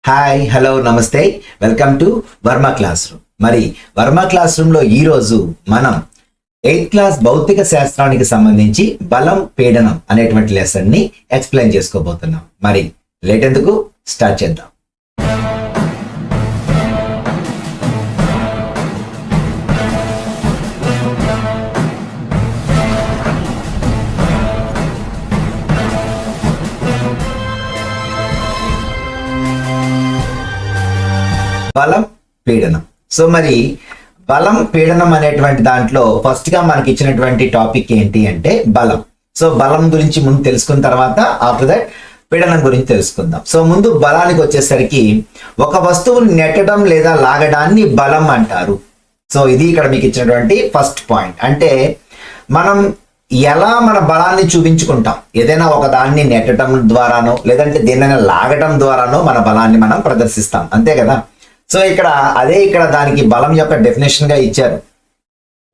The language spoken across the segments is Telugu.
హాయ్ హలో నమస్తే welcome to Varma class room. మరి వర్మ క్లాస్ రూమ్ లో ఈ రోజు మనం 8th క్లాస్ భౌతిక శాస్త్రానికి సంబంధించి బలం పీడనం అనేటువంటి లెసన్ ని ఎక్స్ప్లెయిన్ చేసుకోబోతున్నాం. మరి లేట్ ఎందుకు, స్టార్ట్ చేద్దాం. బలం పీడనం. సో మరి బలం పీడనం అనేటువంటి దాంట్లో ఫస్ట్ గా మనకి ఇచ్చినటువంటి టాపిక్ ఏంటి అంటే బలం. సో బలం గురించి ముందు తెలుసుకున్న తర్వాత ఆఫ్టర్ దట్ పీడనం గురించి తెలుసుకుందాం. సో ముందు బలానికి వచ్చేసరికి ఒక వస్తువుని నెట్టడం లేదా లాగడాన్ని బలం అంటారు. సో ఇది ఇక్కడ మీకు ఇచ్చినటువంటి ఫస్ట్ పాయింట్. అంటే మనం ఎలా మన బలాన్ని చూపించుకుంటాం, ఏదైనా ఒక దాన్ని నెట్టడం ద్వారానో లేదంటే దేన్నైనా లాగడం ద్వారానో మన బలాన్ని మనం ప్రదర్శిస్తాం, అంతే కదా. సో ఇక్కడ దానికి బలం యొక్క డెఫినేషన్ గా ఇచ్చారు.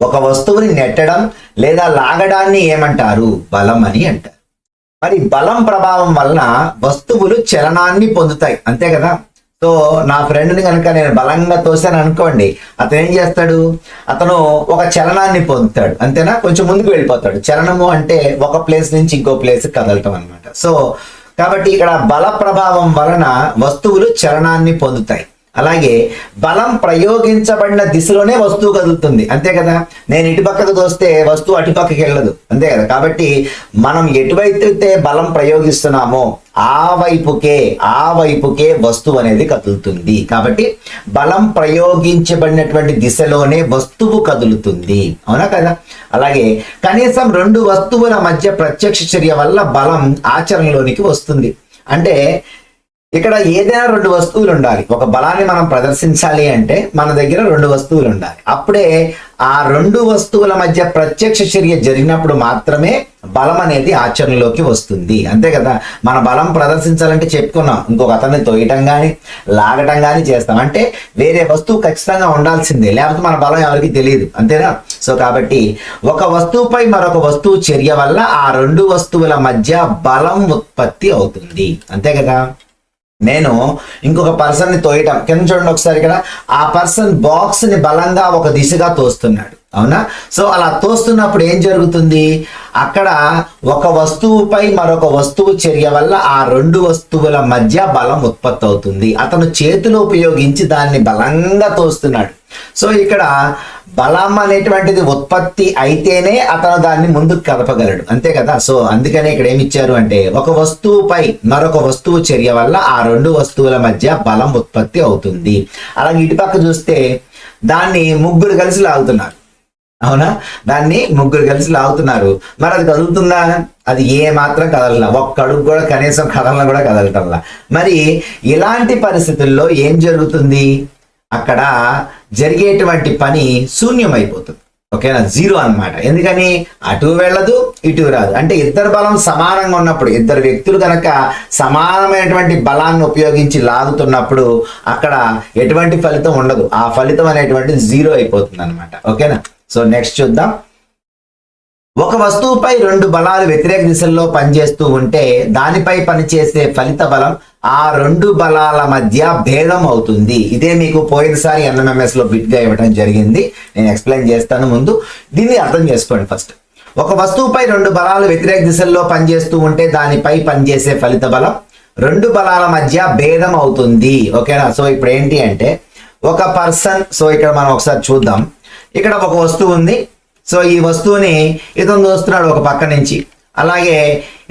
ఒక వస్తువుని నెట్టడం లేదా లాగడాన్ని ఏమంటారు? బలం అని అంటారు. మరి బలం ప్రభావం వలన వస్తువులు చలనాన్ని పొందుతాయి, అంతే కదా. సో నా ఫ్రెండ్ని కనుక నేను బలంగా తోసాను అనుకోండి, అతను ఏం చేస్తాడు? అతను ఒక చలనాన్ని పొందుతాడు, అంతేనా. కొంచెం ముందుకు వెళ్ళిపోతాడు. చలనము అంటే ఒక ప్లేస్ నుంచి ఇంకో ప్లేస్ కదలటం అనమాట. సో కాబట్టి ఇక్కడ బల ప్రభావం వలన వస్తువులు చలనాన్ని పొందుతాయి. అలాగే బలం ప్రయోగించబడిన దిశలోనే వస్తువు కదులుతుంది, అంతే కదా. నేను ఇటు పక్కకు తోస్తే వస్తువు అటు పక్కకి వెళ్ళదు, అంతే కదా. కాబట్టి మనం ఎటువైతే బలం ప్రయోగిస్తున్నామో ఆ వైపుకే వస్తువు అనేది కదులుతుంది. కాబట్టి బలం ప్రయోగించబడినటువంటి దిశలోనే వస్తువు కదులుతుంది, అవునా కదా. అలాగే కనీసం రెండు వస్తువుల మధ్య ప్రత్యక్ష చర్య వల్ల బలం ఆచరణలోనికి వస్తుంది. అంటే ఇక్కడ ఏదైనా రెండు వస్తువులు ఉండాలి. ఒక బలాన్ని మనం ప్రదర్శించాలి అంటే మన దగ్గర రెండు వస్తువులు ఉండాలి. అప్పుడే ఆ రెండు వస్తువుల మధ్య ప్రత్యక్ష చర్య జరిగినప్పుడు మాత్రమే బలం అనేది ఆచరణలోకి వస్తుంది, అంతే కదా. మన బలం ప్రదర్శించాలంటే చెప్పుకున్నాం, ఇంకొక అతన్ని తోయటం కానీ లాగటం కానీ చేస్తాం. అంటే వేరే వస్తువు ఖచ్చితంగా ఉండాల్సిందే, లేకపోతే మన బలం ఎవరికి తెలియదు, అంతేనా. సో కాబట్టి ఒక వస్తువుపై మరొక వస్తువు చర్య వల్ల ఆ రెండు వస్తువుల మధ్య బలం ఉత్పత్తి అవుతుంది, అంతే కదా. నేను ఇంకొక పర్సన్ ని తోయటం, కింద చూడండి ఒకసారి, ఇక్కడ ఆ పర్సన్ బాక్స్ ని బలంగా ఒక దిశగా తోస్తున్నాడు, అవునా. సో అలా తోస్తున్నప్పుడు ఏం జరుగుతుంది? అక్కడ ఒక వస్తువుపై మరొక వస్తువు చర్య వల్ల ఆ రెండు వస్తువుల మధ్య బలం ఉత్పత్తి అవుతుంది. అతను చేతులు ఉపయోగించి దాన్ని బలంగా తోస్తున్నాడు. సో ఇక్కడ బలం అనేటువంటిది ఉత్పత్తి అయితేనే అతను దాన్ని ముందుకు కదపగలడు, అంతే కదా. సో అందుకనే ఇక్కడ ఏమి ఇచ్చారు అంటే ఒక వస్తువుపై మరొక వస్తువు చర్య వల్ల ఆ రెండు వస్తువుల మధ్య బలం ఉత్పత్తి అవుతుంది. అలాగే ఇటుపక్క చూస్తే దాన్ని ముగ్గురు కలిసి లాగుతున్నారు, అవునా. దాన్ని ముగ్గురు కలిసి లాగుతున్నారు. మరి అది కదులుతుందా? అది ఏ మాత్రం కదలలా, ఒక్క అడుగు కూడా కనీసం కదలన కూడా కదలటంలా. మరి ఇలాంటి పరిస్థితుల్లో ఏం జరుగుతుంది? అక్కడ జరిగేటువంటి పని శూన్యమైపోతుంది, ఓకేనా, జీరో అన్నమాట. ఎందుకని? అటు వెళ్ళదు ఇటు రాదు. అంటే ఇద్దరు బలం సమానంగా ఉన్నప్పుడు, ఇద్దరు వ్యక్తులు కనుక సమానమైనటువంటి బలాన్ని ఉపయోగించి లాగుతున్నప్పుడు అక్కడ ఎటువంటి ఫలితం ఉండదు. ఆ ఫలితం అనేటువంటిది జీరో అయిపోతుంది అనమాట, ఓకేనా. సో నెక్స్ట్ చూద్దాం. ఒక వస్తువుపై రెండు బలాలు వ్యతిరేక దిశల్లో పనిచేస్తూ ఉంటే దానిపై పనిచేసే ఫలిత బలం ఆ రెండు బలాల మధ్య భేదం అవుతుంది. ఇదే మీకు పోయినసారి NMMS లో బిట్ గా ఇవ్వడం జరిగింది, నేను ఎక్స్ప్లెయిన్ చేస్తాను. ముందు దీన్ని అర్థం చేసుకోండి. ఫస్ట్, ఒక వస్తువుపై రెండు బలాలు వ్యతిరేక దిశల్లో పనిచేస్తూ ఉంటే దానిపై పనిచేసే ఫలిత బలం రెండు బలాల మధ్య భేదం అవుతుంది, ఓకేనా. సో ఇప్పుడు ఏంటి అంటే ఒక పర్సన్, సో ఇక్కడ మనం ఒకసారి చూద్దాం. ఇక్కడ ఒక వస్తువు ఉంది. సో ఈ వస్తువుని ఇతను దోస్తున్నాడు ఒక పక్క నుంచి, అలాగే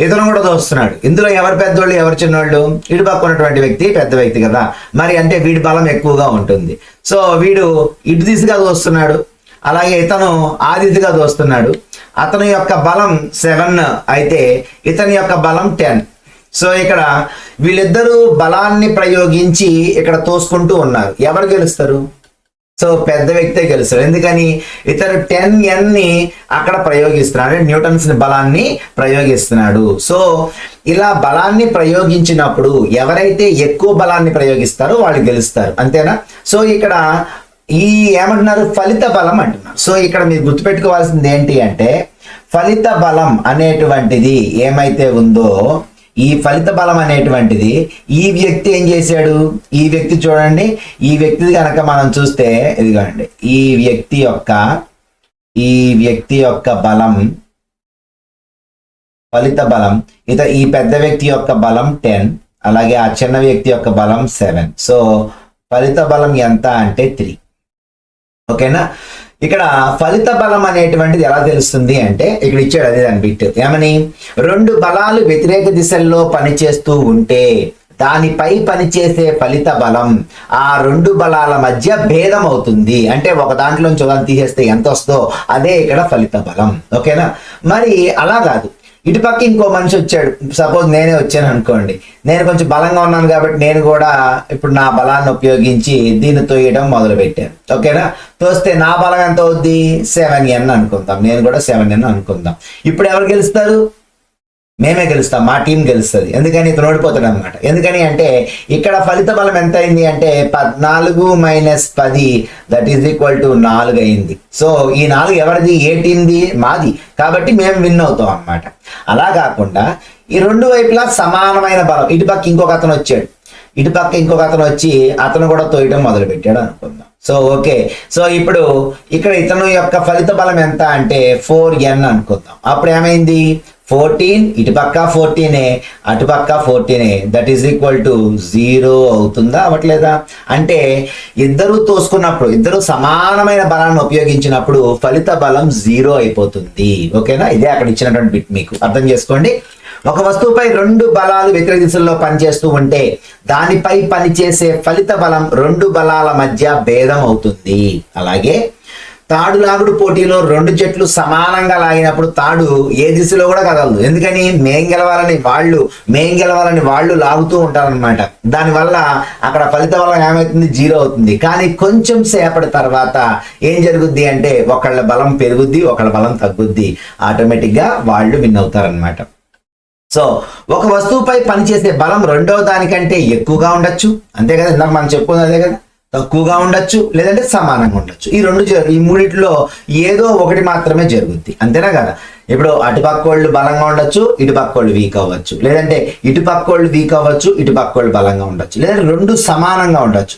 ఇతను కూడా దోస్తున్నాడు. ఇందులో ఎవరు పెద్దోళ్ళు ఎవరు చిన్నోళ్ళు? ఇటు పక్క ఉన్నటువంటి వ్యక్తి పెద్ద వ్యక్తి కదా. మరి అంటే వీడి బలం ఎక్కువగా ఉంటుంది. సో వీడు ఇటు దిశగా దోస్తున్నాడు, అలాగే ఇతను ఆ దిశగా దోస్తున్నాడు. అతని యొక్క బలం 7 అయితే ఇతని యొక్క బలం 10. సో ఇక్కడ వీళ్ళిద్దరూ బలాన్ని ప్రయోగించి ఇక్కడ తోసుకుంటూ ఉన్నారు. ఎవరు గెలుస్తారు? సో పెద్ద వ్యక్తే గెలుస్తాడు. ఎందుకని? ఇతను 10N ని అక్కడ ప్రయోగిస్తున్నాడు, న్యూటన్స్ బలాన్ని ప్రయోగిస్తున్నాడు. సో ఇలా బలాన్ని ప్రయోగించినప్పుడు ఎవరైతే ఎక్కువ బలాన్ని ప్రయోగిస్తారో వాళ్ళు గెలుస్తారు, అంతేనా. సో ఇక్కడ ఈ ఏమంటున్నారు? ఫలిత బలం అంటున్నారు. సో ఇక్కడ మీరు గుర్తుపెట్టుకోవాల్సింది ఏంటి అంటే ఫలిత బలం అనేటువంటిది ఏమైతే ఉందో ఈ ఫలిత బలం అనేటువంటిది ఈ వ్యక్తి ఏం చేశాడు, ఈ వ్యక్తి చూడండి, ఈ వ్యక్తి కనుక మనం చూస్తే ఇదిగోండి, ఈ వ్యక్తి యొక్క బలం, ఫలిత బలం, ఈ పెద్ద వ్యక్తి యొక్క బలం 10, అలాగే ఆ చిన్న వ్యక్తి యొక్క బలం 7. సో ఫలిత బలం ఎంత అంటే 3. ఓకేనా. ఇక్కడ ఫలిత బలం అనేటువంటిది ఎలా తెలుస్తుంది అంటే ఇక్కడ ఇచ్చాడు అదే దాని బిట్ ఏమని, 2 బలాలు వ్యతిరేక దిశల్లో పనిచేస్తూ ఉంటే దానిపై పనిచేసే ఫలిత బలం ఆ 2 బలాల మధ్య భేదం అవుతుంది. అంటే ఒక దాంట్లోంచి ఒకదాన్ని తీసేస్తే ఎంత వస్తుందో అదే ఇక్కడ ఫలిత బలం. ఓకేనా. మరి అలా కాదు, ఇటుపక్క ఇంకో మనిషి వచ్చాడు, సపోజ్ నేనే వచ్చాను అనుకోండి, నేను కొంచెం బలంగా ఉన్నాను కాబట్టి నేను కూడా ఇప్పుడు నా బలాన్ని ఉపయోగించి దీన్ని తోయడం మొదలు పెట్టాను. ఓకేనా. తోస్తే నా బలం ఎంత అవుద్ది, 7n అనుకుందాం, నేను కూడా 7n అనుకుందాం. ఇప్పుడు ఎవరు గెలుస్తారు, మేమే గెలుస్తాం, మా టీం గెలుస్తుంది. ఎందుకని ఇతను ఓడిపోతాడు అనమాట. ఎందుకని అంటే ఇక్కడ ఫలిత బలం ఎంత అయింది అంటే 14 - 10 దట్ ఈజ్ ఈక్వల్ టు 4 అయింది. సో ఈ 4 ఎవరిది, ఏ టీంది, మాది, కాబట్టి మేము విన్ అవుతాం అన్నమాట. అలా కాకుండా ఈ 2 వైపులా సమానమైన బలం, ఇటుపక్క ఇంకొక అతను వచ్చాడు, ఇటుపక్క ఇంకొక అతను వచ్చి అతను కూడా తోయడం మొదలు పెట్టాడు అనుకుందాం. సో ఓకే, సో ఇప్పుడు ఇక్కడ ఇతను యొక్క ఫలిత బలం ఎంత అంటే 4n అనుకుందాం. అప్పుడు ఏమైంది, 14, ఇటుపక్క 14, అటుపక్క 14, దట్ ఈస్ ఈక్వల్ టు 0 అవుతుందా, అవ్వట్లేదా? అంటే ఇద్దరు తోసుకున్నప్పుడు, ఇద్దరు సమానమైన బలాన్ని ఉపయోగించినప్పుడు ఫలిత బలం 0 అయిపోతుంది. ఓకేనా. ఇదే అక్కడ ఇచ్చినటువంటి బిట్, మీకు అర్థం చేసుకోండి. ఒక వస్తువుపై 2 బలాలు వ్యతిరేక దిశల్లో పనిచేస్తూ ఉంటే దానిపై పనిచేసే ఫలిత బలం 2 బలాల మధ్య భేదం అవుతుంది. అలాగే తాడు లాగుడు పోటీలో 2 జట్లు సమానంగా లాగినప్పుడు తాడు ఏ దిశలో కూడా కదలదు. ఎందుకని, మేం గెలవాలని వాళ్ళు లాగుతూ ఉంటారనమాట. దానివల్ల అక్కడ ఫలిత బలం ఏమవుతుంది, 0 అవుతుంది. కానీ కొంచెం సేపటి తర్వాత ఏం జరుగుద్ది అంటే ఒకళ్ళ బలం పెరుగుద్ది, ఒకళ్ళ బలం తగ్గుద్ది, ఆటోమేటిక్గా వాళ్ళు విన్ అవుతారనమాట. సో ఒక వస్తువుపై పనిచేసే బలం రెండవ దానికంటే ఎక్కువగా ఉండొచ్చు, అంతే కదా, ఇందాక మనం చెప్పుకున్నది అదే కదా, తక్కువగా ఉండొచ్చు, లేదంటే సమానంగా ఉండొచ్చు. ఈ మూడిట్లో ఏదో ఒకటి మాత్రమే జరుగుద్ది, అంతేనా కదా. ఇప్పుడు అటుపక్క వాళ్ళు బలంగా ఉండొచ్చు, ఇటుపక్క వాళ్ళు వీక్ అవ్వచ్చు, లేదంటే ఇటుపక్క వాళ్ళు వీక్ అవ్వచ్చు, ఇటుపక్క వాళ్ళు బలంగా ఉండొచ్చు, లేదంటే 2 సమానంగా ఉండొచ్చు.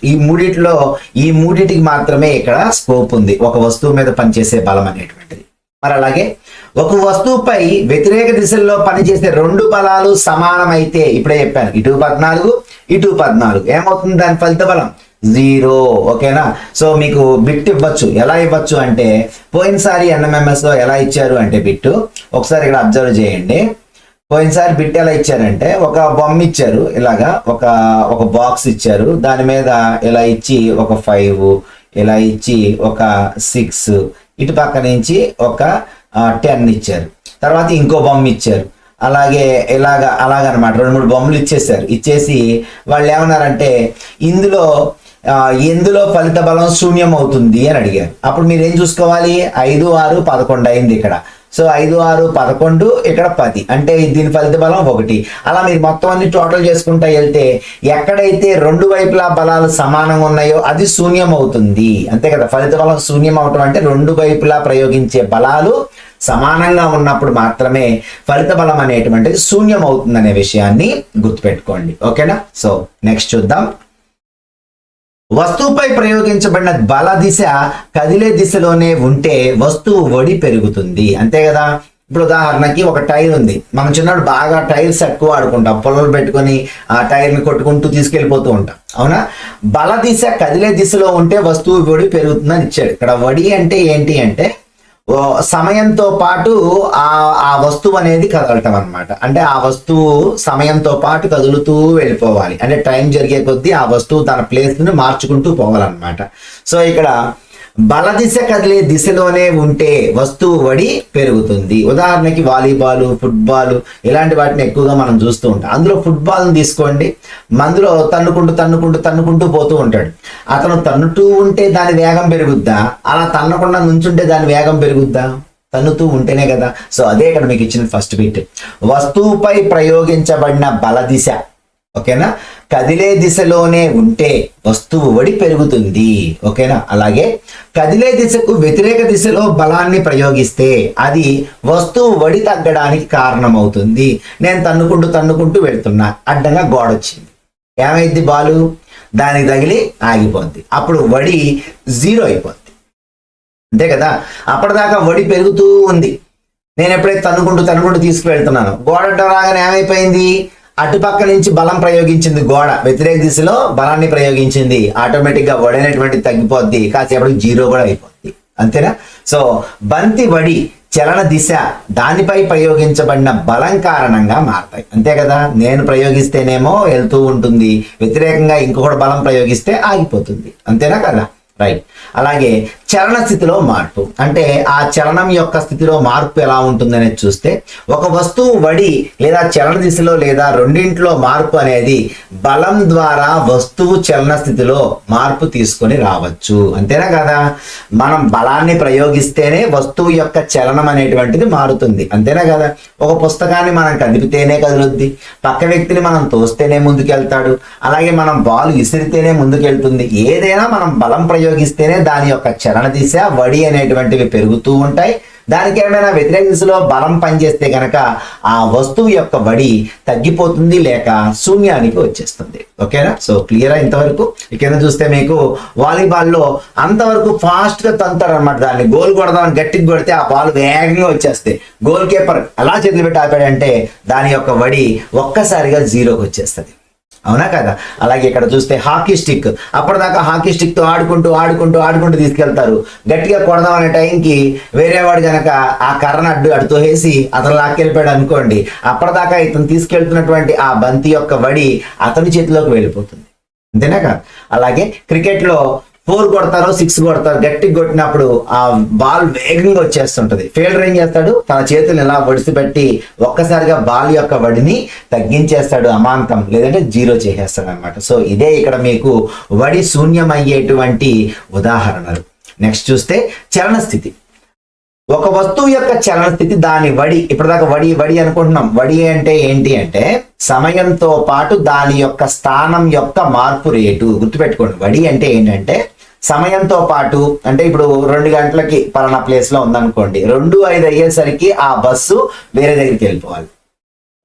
ఈ మూడిటికి మాత్రమే ఇక్కడ స్కోప్ ఉంది ఒక వస్తువు మీద పనిచేసే బలం అనేటువంటిది. మరి అలాగే ఒక వస్తువుపై వ్యతిరేక దిశల్లో పనిచేసే 2 బలాలు సమానమైతే, ఇప్పుడే చెప్పాను, ఇటు 14 ఇటు 14, ఏమవుతుంది దాని ఫలిత బలం 0. ఓకేనా. సో మీకు బిట్ ఇవ్వచ్చు, ఎలా ఇవ్వచ్చు అంటే పోయినసారి NMMS లో ఎలా ఇచ్చారు అంటే బిట్ ఒకసారి ఇక్కడ అబ్జర్వ్ చేయండి. పోయినసారి బిట్ ఎలా ఇచ్చారంటే ఒక బొమ్మ ఇచ్చారు, ఇలాగా ఒక బాక్స్ ఇచ్చారు, దాని మీద ఇలా ఇచ్చి ఒక 5, ఇలా ఇచ్చి ఒక 6, ఇటు పక్క నుంచి ఒక 10 ఇచ్చారు, తర్వాత ఇంకో బొమ్మ ఇచ్చారు, అలాగనమాట 2-3 బొమ్మలు ఇచ్చేసి వాళ్ళు ఏమన్నారంటే ఎందులో ఫలిత బలం శూన్యం అవుతుంది అని అడిగారు. అప్పుడు మీరు ఏం చూసుకోవాలి, 5, 6, 11 అయింది ఇక్కడ. సో 5, 6, 11, ఇక్కడ 10, అంటే దీని ఫలిత బలం 1. అలా మీరు మొత్తం అన్ని టోటల్ చేసుకుంటా వెళ్తే ఎక్కడైతే 2 వైపులా బలాలు సమానంగా ఉన్నాయో అది శూన్యం అవుతుంది, అంతే కదా. ఫలిత బలం శూన్యం అవటం అంటే 2 వైపులా ప్రయోగించే బలాలు సమానంగా ఉన్నప్పుడు మాత్రమే ఫలిత బలం అనేటువంటిది శూన్యం అవుతుంది అనే విషయాన్ని గుర్తుపెట్టుకోండి. ఓకేనా. సో నెక్స్ట్ చూద్దాం. వస్తువుపై ప్రయోగించబడిన బల దిశ కదిలే దిశలోనే ఉంటే వస్తువు ఒడి పెరుగుతుంది, అంతే కదా. ఇప్పుడు ఉదాహరణకి ఒక టైర్ ఉంది, మనం చిన్నప్పుడు బాగా టైర్స్ ఎక్కువ ఆడుకుంటాం, పొలం పెట్టుకొని ఆ టైర్ని కొట్టుకుంటూ తీసుకెళ్ళిపోతూ ఉంటాం, అవునా. బల దిశ కదిలే దిశలో ఉంటే వస్తువు ఒడి పెరుగుతుందని ఇచ్చాడు. ఇక్కడ వడి అంటే ఏంటి అంటే సమయంతో పాటు ఆ వస్తువు అనేది కదలటం అనమాట. అంటే ఆ వస్తువు సమయంతో పాటు కదులుతూ వెళ్ళిపోవాలి, అంటే టైం జరిగే కొద్దీ ఆ వస్తువు తన ప్లేస్ని మార్చుకుంటూ పోవాలన్నమాట. సో ఇక్కడ బల దిశ కదిలే దిశలోనే ఉంటే వస్తువు వడి పెరుగుతుంది. ఉదాహరణకి వాలీబాల్, ఫుట్బాల్ ఇలాంటి వాటిని ఎక్కువగా మనం చూస్తూ ఉంటాం. అందులో ఫుట్బాల్ని తీసుకోండి, అందులో తన్నుకుంటూ పోతూ ఉంటాడు. అతను తన్నుతూ ఉంటే దాని వేగం పెరుగుద్దా, అలా తన్నకుండా నుంచుంటే దాని వేగం పెరుగుద్దా? తన్నుతూ ఉంటేనే కదా. సో అదే ఇక్కడ మీకు ఇచ్చిన ఫస్ట్ బిట్. వస్తువుపై ప్రయోగించబడిన బల దిశ, ఓకేనా. కదిలే దిశలోనే ఉంటే వస్తువు వడి పెరుగుతుంది. ఓకేనా. అలాగే కదిలే దిశకు వ్యతిరేక దిశలో బలాన్ని ప్రయోగిస్తే అది వస్తువు వడి తగ్గడానికి కారణమవుతుంది. నేను తన్నుకుంటూ వెళ్తున్నా, అడ్డంగా గోడ వచ్చింది, ఏమైంది, బాలు దానికి తగిలి ఆగిపోద్ది, అప్పుడు వడి 0 అయిపోద్ది. అంతే కదా. అప్పటిదాకా వడి పెరుగుతూ ఉంది, నేను ఎప్పుడైతే తన్నుకుంటూ తీసుకువెళ్తున్నాను, గోడ రాగానే ఏమైపోయింది, అటుపక్క నుంచి బలం ప్రయోగించింది, గోడ వ్యతిరేక దిశలో బలాన్ని ప్రయోగించింది, ఆటోమేటిక్ గా వడి అనేటువంటి తగ్గిపోద్ది, కాసేపటికి 0 కూడా అయిపోద్ది. అంతేనా. సో బంతి వడి చలన దిశ దానిపై ప్రయోగించబడిన బలం కారణంగా మారతాయి. అంతే కదా. నేను ప్రయోగిస్తేనేమో వెళ్తూ ఉంటుంది, వ్యతిరేకంగా ఇంకొకటి బలం ప్రయోగిస్తే ఆగిపోతుంది. అంతేనా కదా. రైట్. అలాగే చలన స్థితిలో మార్పు అంటే ఆ చలనం యొక్క స్థితిలో మార్పు ఎలా ఉంటుందనేది చూస్తే, ఒక వస్తువు వడి లేదా చలన దిశలో లేదా రెండింటిలో మార్పు అనేది బలం ద్వారా వస్తువు చలన స్థితిలో మార్పు తీసుకొని రావచ్చు. అంతేనా కదా. మనం బలాన్ని ప్రయోగిస్తేనే వస్తువు యొక్క చలనం అనేటువంటిది మారుతుంది. అంతేనా కదా. ఒక పుస్తకాన్ని మనం కదిపితేనే కదులుద్ది, పక్క వ్యక్తిని మనం తోస్తేనే ముందుకెళ్తాడు, అలాగే మనం బాల్ విసిరితేనే ముందుకెళ్తుంది. ఏదైనా మనం బలం ప్రయోగిస్తేనే దాని యొక్క చలన దిశ వడి అనేటువంటివి పెరుగుతూ ఉంటాయి. దానికి ఏమైనా వ్యతిరేక దిశలో బలం పనిచేస్తే కనుక ఆ వస్తువు యొక్క వడి తగ్గిపోతుంది లేక శూన్యానికి వచ్చేస్తుంది. ఓకేనా. సో క్లియరా ఇంతవరకు. ఇక్కడ చూస్తే మీకు వాలీబాల్లో అంతవరకు ఫాస్ట్ గా తంతారు అనమాట. దాన్ని గోల్ కొడదామని గట్టికి కొడితే ఆ బాల్ వేగంగా వచ్చేస్తాయి. గోల్ కీపర్ అలా చేతులు పెట్టి ఆపాడంటే దాని యొక్క వడి ఒక్కసారిగా 0కి వచ్చేస్తుంది. అవునా కదా. అలాగే ఇక్కడ చూస్తే హాకీ స్టిక్, అప్పటిదాకా హాకీ స్టిక్ తో ఆడుకుంటూ తీసుకెళ్తారు. గట్టిగా కొడదామనే టైంకి వేరే వాడు కనుక ఆ కర్రను అడుతో వేసి అతను లాక్కెళ్ళిపోయాడు అనుకోండి, అప్పటిదాకా ఇతను తీసుకెళ్తున్నటువంటి ఆ బంతి యొక్క వడి అతని చేతిలోకి వెళ్ళిపోతుంది. అంతేనా కదా. అలాగే క్రికెట్ లో 4 కొడతారు 6 కొడతారు, గట్టిగా కొట్టినప్పుడు ఆ బాల్ వేగంగా వచ్చేస్తుంటది. ఫీల్డర్ ఏం చేస్తాడు, తన చేతులను ఇలా ఒడిసిపెట్టి ఒక్కసారిగా బాల్ యొక్క వడిని తగ్గించేస్తాడు, అమాంతం లేదంటే 0 చేసేస్తాడు అనమాట. సో ఇదే ఇక్కడ మీకు వడి శూన్యమయ్యేటువంటి ఉదాహరణలు. నెక్స్ట్ చూస్తే చలన స్థితి. ఒక వస్తువు యొక్క చలన స్థితి దాని వడి, ఇప్పటిదాకా వడి అనుకుంటున్నాం. వడి అంటే ఏంటి అంటే సమయంతో పాటు దాని యొక్క స్థానం యొక్క మార్పు రేటు. గుర్తుపెట్టుకోండి, వడి అంటే ఏంటంటే సమయంతో పాటు, అంటే ఇప్పుడు 2 గంటలకి పలానా ప్లేస్ లో ఉందనుకోండి, 2:05 అయ్యేసరికి ఆ బస్సు వేరే దగ్గరికి వెళ్ళిపోవాలి,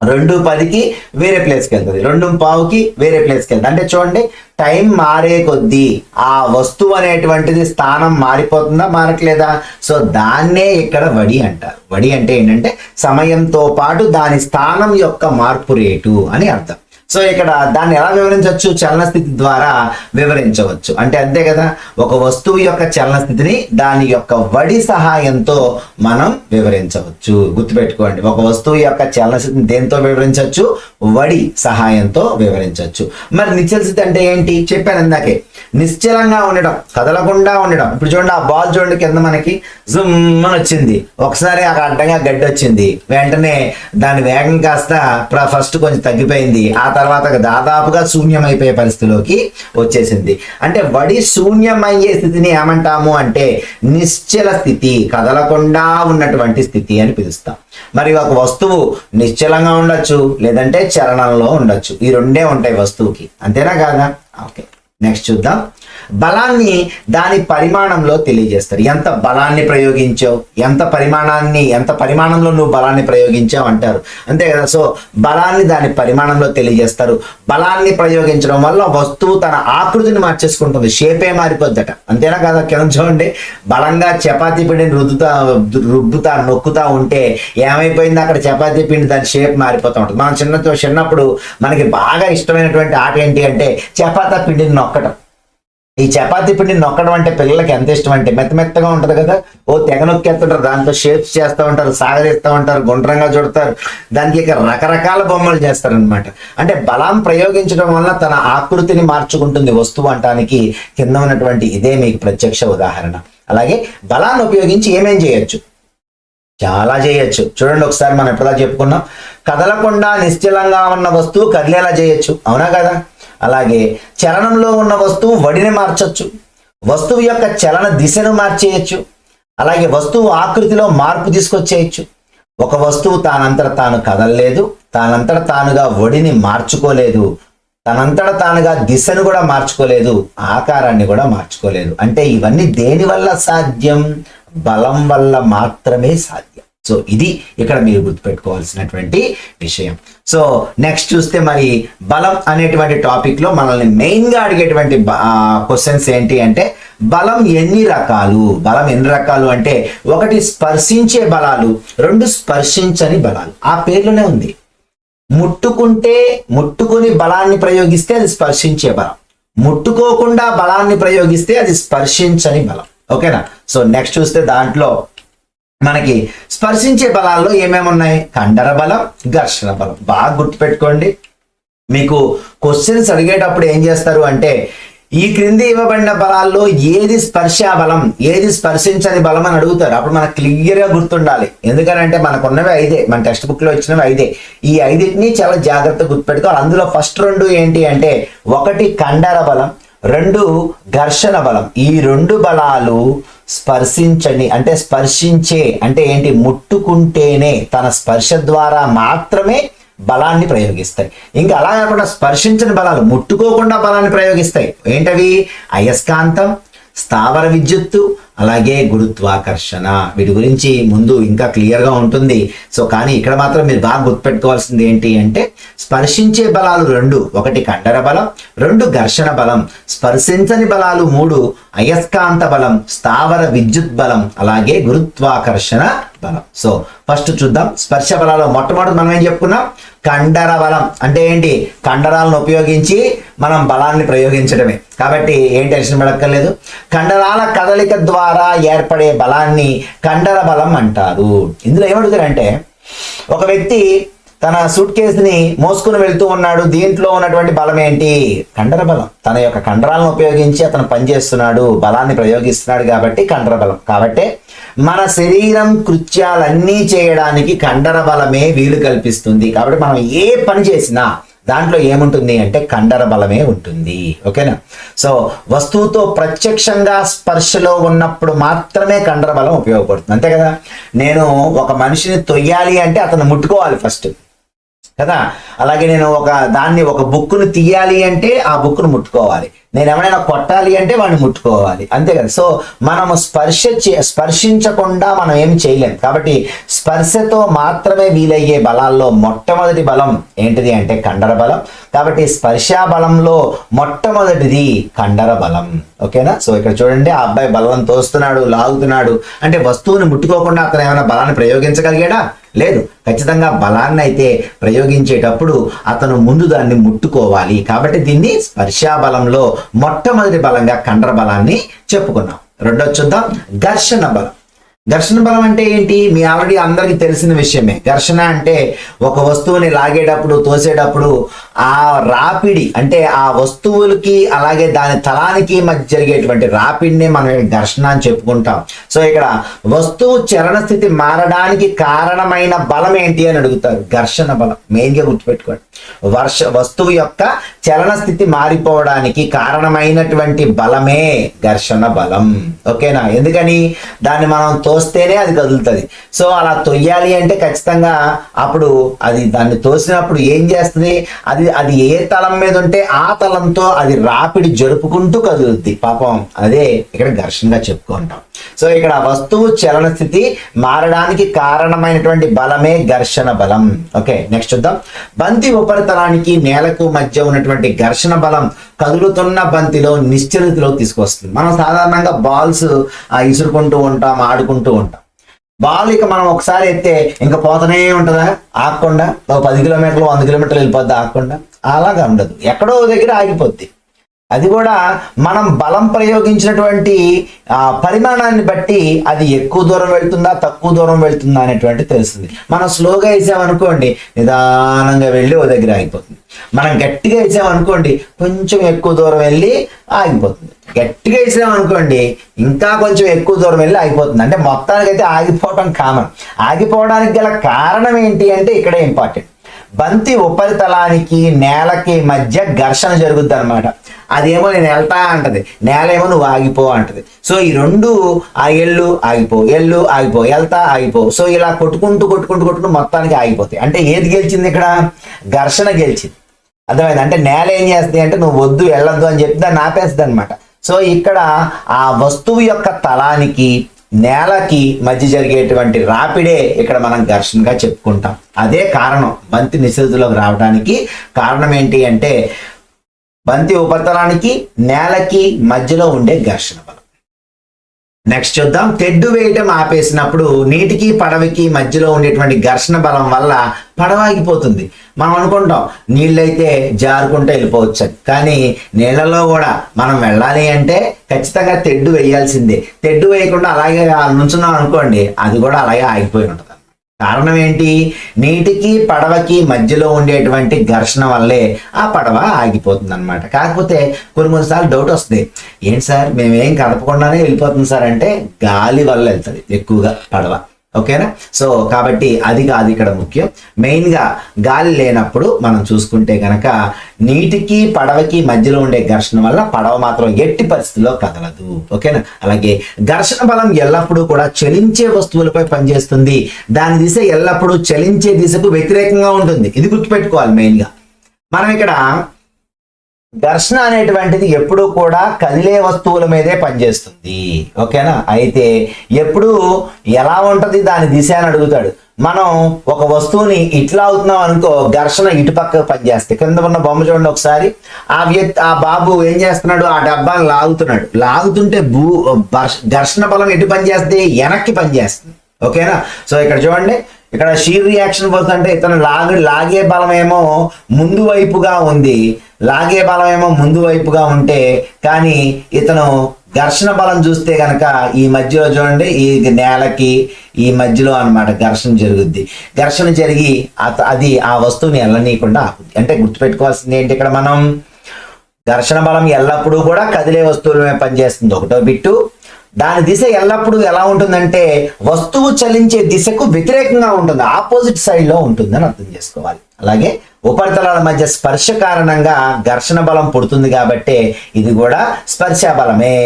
2:10కి వేరే ప్లేస్కి వెళ్తుంది, 2:15కి వేరే ప్లేస్కి వెళ్తుంది. అంటే చూడండి, టైం మారే కొద్దీ ఆ వస్తువు అనేటువంటిది స్థానం మారిపోతుందా, మారట్లేదా. సో దాన్నే ఇక్కడ వడి అంటారు. వడి అంటే ఏంటంటే సమయంతో పాటు దాని స్థానం యొక్క మార్పు రేటు అని అర్థం. సో ఇక్కడ దాన్ని ఎలా వివరించవచ్చు, చలన స్థితి ద్వారా వివరించవచ్చు. అంటే అంతే కదా, ఒక వస్తువు యొక్క చలన స్థితిని దాని యొక్క వడి సహాయంతో మనం వివరించవచ్చు. గుర్తుపెట్టుకోండి, ఒక వస్తువు యొక్క చలన స్థితిని దేంతో వివరించవచ్చు, వడి సహాయంతో వివరించవచ్చు. మరి నిశ్చల స్థితి అంటే ఏంటి చెప్పాను ఇందాకే, నిశ్చలంగా ఉండడం, కదలకుండా ఉండడం. ఇప్పుడు చూడండి, ఆ బాల్ చూడండి కింద మనకి జుమ్మని వచ్చింది, ఒకసారి అక్కడ అడ్డంగా గడ్డి వచ్చింది, వెంటనే దాని వేగం కాస్త ఫస్ట్ కొంచెం తగ్గిపోయింది, ఆ తర్వాత దాదాపుగా శూన్యమైపోయే పరిస్థితిలోకి వచ్చేసింది. అంటే వడి శూన్యమయ్యే స్థితిని ఏమంటాము అంటే నిశ్చల స్థితి, కదలకుండా ఉన్నటువంటి స్థితి అని పిలుస్తాం. మరి ఒక వస్తువు నిశ్చలంగా ఉండొచ్చు లేదంటే చలనంలో ఉండొచ్చు, ఈ రెండే ఉంటాయి వస్తువుకి. అంతేనా కాదా. ఓకే, నెక్స్ట్ చూద్దాం. బలాన్ని దాని పరిమాణంలో తెలియజేస్తారు. ఎంత బలాన్ని ప్రయోగించావు, ఎంత పరిమాణంలో నువ్వు బలాన్ని ప్రయోగించావు అంటారు. అంతే కదా. సో బలాన్ని దాని పరిమాణంలో తెలియజేస్తారు. బలాన్ని ప్రయోగించడం వల్ల వస్తువు తన ఆకృతిని మార్చేసుకుంటుంది, షేపే మారిపోద్దట. అంతేనా కదా. కింద చూడండి, బలంగా చపాతీ పిండిని రుబ్బుతా నొక్కుతా ఉంటే ఏమైపోయింది, అక్కడ చపాతీ పిండి దాని షేప్ మారిపోతూ ఉంటుంది. మనం చిన్నప్పుడు మనకి బాగా ఇష్టమైనటువంటి ఆట ఏంటి అంటే చపాతీ పిండిని నొక్కడం. ఈ చపాతీ పిండిని నొక్కడం అంటే పిల్లలకి ఎంత ఇష్టం అంటే, మెత్తగా ఉంటది కదా, ఓ తెగ నొక్కేస్తుంటారు, దాంతో షేప్స్ చేస్తూ ఉంటారు, సాగదీస్తూ ఉంటారు, గుండ్రంగా చుడతారు, దానికి ఇక రకరకాల బొమ్మలు చేస్తారనమాట. అంటే బలం ప్రయోగించడం వల్ల తన ఆకృతిని మార్చుకుంటుంది వస్తువు అంటానికి కింద ఉన్నటువంటి ఇదే మీకు ప్రత్యక్ష ఉదాహరణ. అలాగే బలాన్ని ఉపయోగించి ఏమేం చేయొచ్చు, చాలా చేయొచ్చు. చూడండి ఒకసారి మనం ఎప్పుడలా చెప్పుకున్నాం, కదలకుండా నిశ్చలంగా ఉన్న వస్తువు కదిలేలా చేయొచ్చు, అవునా కదా. అలాగే చలనంలో ఉన్న వస్తువు వడిని మార్చొచ్చు, వస్తువు యొక్క చలన దిశను మార్చేయచ్చు, అలాగే వస్తువు ఆకృతిలో మార్పు తీసుకొచ్చేయచ్చు. ఒక వస్తువు తానంతట తాను కదలలేదు, తానంతట తానుగా వడిని మార్చుకోలేదు, తనంతట తానుగా దిశను కూడా మార్చుకోలేదు, ఆకారాన్ని కూడా మార్చుకోలేదు. అంటే ఇవన్నీ దేని వల్ల సాధ్యం? బలం వల్ల మాత్రమే సాధ్యం. సో ఇది ఇక్కడ మీరు గుర్తుపెట్టుకోవాల్సినటువంటి విషయం. సో నెక్స్ట్ చూస్తే మరి బలం అనేటువంటి టాపిక్ లో మనల్ని మెయిన్ గా అడిగేటువంటి క్వశ్చన్స్ ఏంటి అంటే బలం ఎన్ని రకాలు? బలం ఎన్ని రకాలు అంటే ఒకటి స్పర్శించే బలాలు, రెండు స్పర్శించని బలాలు. ఆ పేర్లోనే ఉంది. ముట్టుకుని బలాన్ని ప్రయోగిస్తే అది స్పర్శించే బలం, ముట్టుకోకుండా బలాన్ని ప్రయోగిస్తే అది స్పర్శించని బలం. ఓకేనా? సో నెక్స్ట్ చూస్తే దాంట్లో మనకి స్పర్శించే బలాల్లో ఏమేమి ఉన్నాయి? కండర బలం, ఘర్షణ బలం. బాగా గుర్తుపెట్టుకోండి. మీకు క్వశ్చన్స్ అడిగేటప్పుడు ఏం చేస్తారు అంటే ఈ క్రింది ఇవ్వబడిన బలాల్లో ఏది స్పర్శ బలం, ఏది స్పర్శించని బలం అని అడుగుతారు. అప్పుడు మనకు క్లియర్ గా గుర్తుండాలి. ఎందుకంటే మనకున్నవి 5, మన టెక్స్ట్ బుక్ లో ఇచ్చినవి 5. ఈ 5ని చాలా జాగ్రత్తగా గుర్తుపెట్టుకోవాలి. అందులో ఫస్ట్ 2 ఏంటి అంటే ఒకటి కండర బలం, 2 ఘర్షణ బలం. ఈ 2 బలాలు స్పర్శించని అంటే స్పర్శించే అంటే ఏంటి? ముట్టుకుంటేనే తన స్పర్శ ద్వారా మాత్రమే బలాన్ని ప్రయోగిస్తాయి. ఇంకా అలా కాకుండా స్పర్శించని బలాలు ముట్టుకోకుండా బలాన్ని ప్రయోగిస్తాయి. ఏంటవి? అయస్కాంతం, స్థావర విద్యుత్తు, అలాగే గురుత్వాకర్షణ. వీటి గురించి ముందు ఇంకా క్లియర్ గా ఉంటుంది. సో కానీ ఇక్కడ మాత్రం మీరు బాగా గుర్తుపెట్టుకోవాల్సింది ఏంటి అంటే స్పర్శించే బలాలు 2, ఒకటి కండర బలం, 2 ఘర్షణ బలం. స్పర్శించని బలాలు 3, అయస్కాంత బలం, స్థావర విద్యుత్ బలం, అలాగే గురుత్వాకర్షణ బలం. సో ఫస్ట్ చూద్దాం స్పర్శ బలాలు. మొట్టమొదటి మనం ఏం చెప్పుకున్నాం? కండర బలం అంటే ఏంటి? కండరాలను ఉపయోగించి మనం బలాన్ని ప్రయోగించడమే. కాబట్టి ఏం టెన్షన్ పడక్కర్లేదు. కండరాల కదలిక ద్వారా ఏర్పడే బలాన్ని కండర బలం అంటారు. ఇందులో ఏమడుగుతారంటే ఒక వ్యక్తి తన సూట్ కేసుని మోసుకుని వెళ్తూ ఉన్నాడు. దీంట్లో ఉన్నటువంటి బలం ఏంటి? కండర బలం. తన యొక్క కండరాలను ఉపయోగించి అతను పనిచేస్తున్నాడు, బలాన్ని ప్రయోగిస్తున్నాడు కాబట్టి కండర బలం. కాబట్టి మన శరీరం కృత్యాలన్నీ చేయడానికి కండర బలమే వీలు కల్పిస్తుంది. కాబట్టి మనం ఏ పని చేసినా దాంట్లో ఏముంటుంది అంటే కండర బలమే ఉంటుంది. ఓకేనా? సో వస్తువుతో ప్రత్యక్షంగా స్పర్శలో ఉన్నప్పుడు మాత్రమే కండర బలం ఉపయోగపడుతుంది. అంతే కదా? నేను ఒక మనిషిని తొయ్యాలి అంటే అతను ముట్టుకోవాలి ఫస్ట్ కదా. అలాగే నేను ఒక బుక్కును తీయాలి అంటే ఆ బుక్కును ముట్టుకోవాలి. నేను ఎవరైనా కొట్టాలి అంటే వాడిని ముట్టుకోవాలి. అంతే కదా? సో మనము స్పర్శించకుండా మనం ఏం చేయలేం. కాబట్టి స్పర్శతో మాత్రమే వీలయ్యే బలాల్లో మొట్టమొదటి బలం ఏంటిది అంటే కండర బలం. కాబట్టి స్పర్శా బలంలో మొట్టమొదటిది కండర బలం. ఓకేనా? సో ఇక్కడ చూడండి, ఆ అబ్బాయి బలం తోస్తున్నాడు, లాగుతున్నాడు అంటే వస్తువుని ముట్టుకోకుండా అతను ఏమైనా బలాన్ని ప్రయోగించగలిగాడా? లేదు. ఖచ్చితంగా బలాన్ని అయితే ప్రయోగించేటప్పుడు అతను ముందు దాన్ని ముట్టుకోవాలి. కాబట్టి దీన్ని స్పర్శా బలంలో మొట్టమొదటి బలంగా కండర బలాన్ని చెప్పుకున్నాం. రెండోది చూద్దాం, ఘర్షణ బలం. ఘర్షణ బలం అంటే ఏంటి? మీ ఆల్రెడీ అందరికీ తెలిసిన విషయమే. ఘర్షణ అంటే ఒక వస్తువుని లాగేటప్పుడు, తోసేటప్పుడు ఆ రాపిడి అంటే ఆ వస్తువులకి అలాగే దాని తలానికి మధ్య జరిగేటువంటి రాపిడిని మనం ఘర్షణ అని చెప్పుకుంటాం. సో ఇక్కడ వస్తువు చలన స్థితి మారడానికి కారణమైన బలం ఏంటి అని అడుగుతారు. ఘర్షణ బలం. మెయిన్ గా గుర్తుపెట్టుకోండి. వస్తువు యొక్క చలన స్థితి మారిపోవడానికి కారణమైనటువంటి బలమే ఘర్షణ బలం. ఓకేనా? ఎందుకని? దాన్ని మనం తోస్తేనే అది కదులుతుంది. సో అలా తొయ్యాలి అంటే ఖచ్చితంగా అప్పుడు దాన్ని తోసినప్పుడు ఏం చేస్తుంది? అది ఏ తలం మీద ఉంటే ఆ తలంతో అది రాపిడి జరుపుకుంటూ కదులుద్ది. పాపం అదే ఇక్కడ ఘర్షణగా చెప్పుకుంటాం. సో ఇక్కడ వస్తువు చలన స్థితి మారడానికి కారణమైనటువంటి బలమే ఘర్షణ బలం. ఓకే, నెక్స్ట్ చూద్దాం. బంతి ఉపరితలానికి నేలకు మధ్య ఉన్నటువంటి ఘర్షణ బలం కదులుతున్న బంతిలో నిశ్చలతలో తీసుకొస్తుంది. మనం సాధారణంగా బాల్స్ ఇసురుకుంటూ ఉంటాం, ఆడుకుంటూ ఉంటాం. బాల్ ఇక మనం ఒకసారి ఎత్తే ఇంకా పోతనే ఉంటుందా? ఆగకుండా 10 కిలోమీటర్లు 100 కిలోమీటర్లు వెళ్ళిపోద్ది ఆగకుండా? అలాగా ఉండదు, ఎక్కడో దగ్గర ఆగిపోద్ది. అది కూడా మనం బలం ప్రయోగించినటువంటి పరిమాణాన్ని బట్టి అది ఎక్కువ దూరం వెళ్తుందా తక్కువ దూరం వెళ్తుందా అనేటువంటి తెలుస్తుంది. మనం స్లోగా వేసామనుకోండి నిదానంగా వెళ్ళి ఓ దగ్గర ఆగిపోతుంది. మనం గట్టిగా వేసామనుకోండి కొంచెం ఎక్కువ దూరం వెళ్ళి ఆగిపోతుంది. గట్టిగా వేసామనుకోండి ఇంకా కొంచెం ఎక్కువ దూరం వెళ్ళి ఆగిపోతుంది. అంటే మొత్తానికైతే ఆగిపోవటం కామన్. ఆగిపోవడానికి గల కారణం ఏంటి అంటే ఇక్కడే ఇంపార్టెంట్. బంతి ఉపరితలానికి నేలకి మధ్య ఘర్షణ జరుగుద్ది అనమాట. అదేమో నేను వెళ్తా అంటది, నేల ఏమో నువ్వు ఆగిపో అంటది. సో ఈ రెండు ఆ ఎల్లు ఆగిపో, ఎల్లు ఆగిపో, వెళ్తా ఆగిపో. సో ఇలా కొట్టుకుంటూ మొత్తానికి ఆగిపోతాయి. అంటే ఏది గెలిచింది ఇక్కడ? ఘర్షణ గెలిచింది. అర్థమైంది? అంటే నేల ఏం చేస్తుంది అంటే నువ్వు వద్దు వెళ్ళొద్దు అని చెప్పి దాన్ని ఆపేస్తుంది అనమాట. సో ఇక్కడ ఆ వస్తువు యొక్క తలానికి నేలకి మధ్య జరిగేటువంటి రాపిడే ఇక్కడ మనం ఘర్షణగా చెప్పుకుంటాం. అదే కారణం బంతి నిశ్శబ్దంలోకి రావడానికి కారణం ఏంటి అంటే బంతి ఉపరితలానికి నేలకి మధ్యలో ఉండే ఘర్షణ బలం. నెక్స్ట్ చూద్దాం. తెడ్డు వేయటం ఆపేసినప్పుడు నీటికి పడవకి మధ్యలో ఉండేటువంటి ఘర్షణ బలం వల్ల పడవ ఆగిపోతుంది. మనం అనుకుంటాం నీళ్ళైతే జారుకుంటూ వెళ్ళిపోవచ్చు, కానీ నీళ్లలో కూడా మనం వెళ్ళాలి అంటే ఖచ్చితంగా తెడ్డు వేయాల్సిందే. తెడ్డు వేయకుండా అలాగే నుంచున్నాం అనుకోండి, అది కూడా అలాగే ఆగిపోయి ఉంటుంది. కారణం ఏంటి? నీటికి పడవకి మధ్యలో ఉండేటువంటి ఘర్షణ వల్లే ఆ పడవ ఆగిపోతుంది అనమాట. కాకపోతే కొన్నిసార్లు డౌట్ వస్తుంది, ఏంటి సార్ మేమేం కదపకుండానే వెళ్ళిపోతుంది సార్ అంటే గాలి వల్ల వెళ్తుంది ఎక్కువగా పడవ. ఓకేనా? సో కాబట్టి అది కాదు ఇక్కడ ముఖ్యం. మెయిన్గా గాలి లేనప్పుడు మనం చూసుకుంటే కనుక నీటికి పడవకి మధ్యలో ఉండే ఘర్షణ వల్ల పడవ మాత్రం ఎట్టి పరిస్థితుల్లో కదలదు. ఓకేనా? అలాగే ఘర్షణ బలం ఎల్లప్పుడూ కూడా చలించే వస్తువులపై పనిచేస్తుంది. దాని దిశ ఎల్లప్పుడూ చలించే దిశకు వ్యతిరేకంగా ఉంటుంది. ఇది గుర్తుపెట్టుకోవాలి మెయిన్గా. మనం ఇక్కడ ఘర్షణ అనేటువంటిది ఎప్పుడు కూడా కదిలే వస్తువుల మీదే పనిచేస్తుంది. ఓకేనా? అయితే ఎప్పుడు ఎలా ఉంటది దాని దిశ అని అడుగుతాడు. మనం ఒక వస్తువుని ఇట్లా అవుతున్నాం అనుకో, ఘర్షణ ఇటు పక్క పనిచేస్తే. కింద ఉన్న బొమ్మ చూడండి ఒకసారి. ఆ బాబు ఏం చేస్తున్నాడు? ఆ డబ్బాను లాగుతున్నాడు. లాగుతుంటే ఘర్షణ బలం ఎటు పనిచేస్తుంది? వెనక్కి పనిచేస్తుంది. ఓకేనా? సో ఇక్కడ చూడండి, ఇక్కడ షీర్ రియాక్షన్ ఫోర్స్ అంటే ఇతను లాగే బలం ఏమో ముందు వైపుగా ఉంది, లాగే బలం ఏమో ముందు వైపుగా ఉంటే, కానీ ఇతను ఘర్షణ బలం చూస్తే కనుక ఈ మధ్యలో చూడండి, ఈ నేలకి ఈ మధ్యలో అన్నమాట ఘర్షణ జరుగుద్ది. ఘర్షణ జరిగి అది ఆ వస్తువుని వెళ్ళనీయకుండా ఆపుద్ది. అంటే గుర్తుపెట్టుకోవాల్సింది ఏంటి ఇక్కడ మనం? ఘర్షణ బలం ఎల్లప్పుడూ కూడా కదిలే వస్తువుల మీద పనిచేస్తుంది. ఒకటో బిట్టు. దాని దిశ ఎల్లప్పుడూ ఎలా ఉంటుందంటే వస్తువు చలించే దిశకు వ్యతిరేకంగా ఉంటుంది, ఆపోజిట్ సైడ్ లో ఉంటుందని అర్థం చేసుకోవాలి. అలాగే ఉపరితలాల మధ్య స్పర్శ కారణంగా ఘర్షణ బలం పుడుతుంది కాబట్టి ఇది కూడా స్పర్శ బలమే.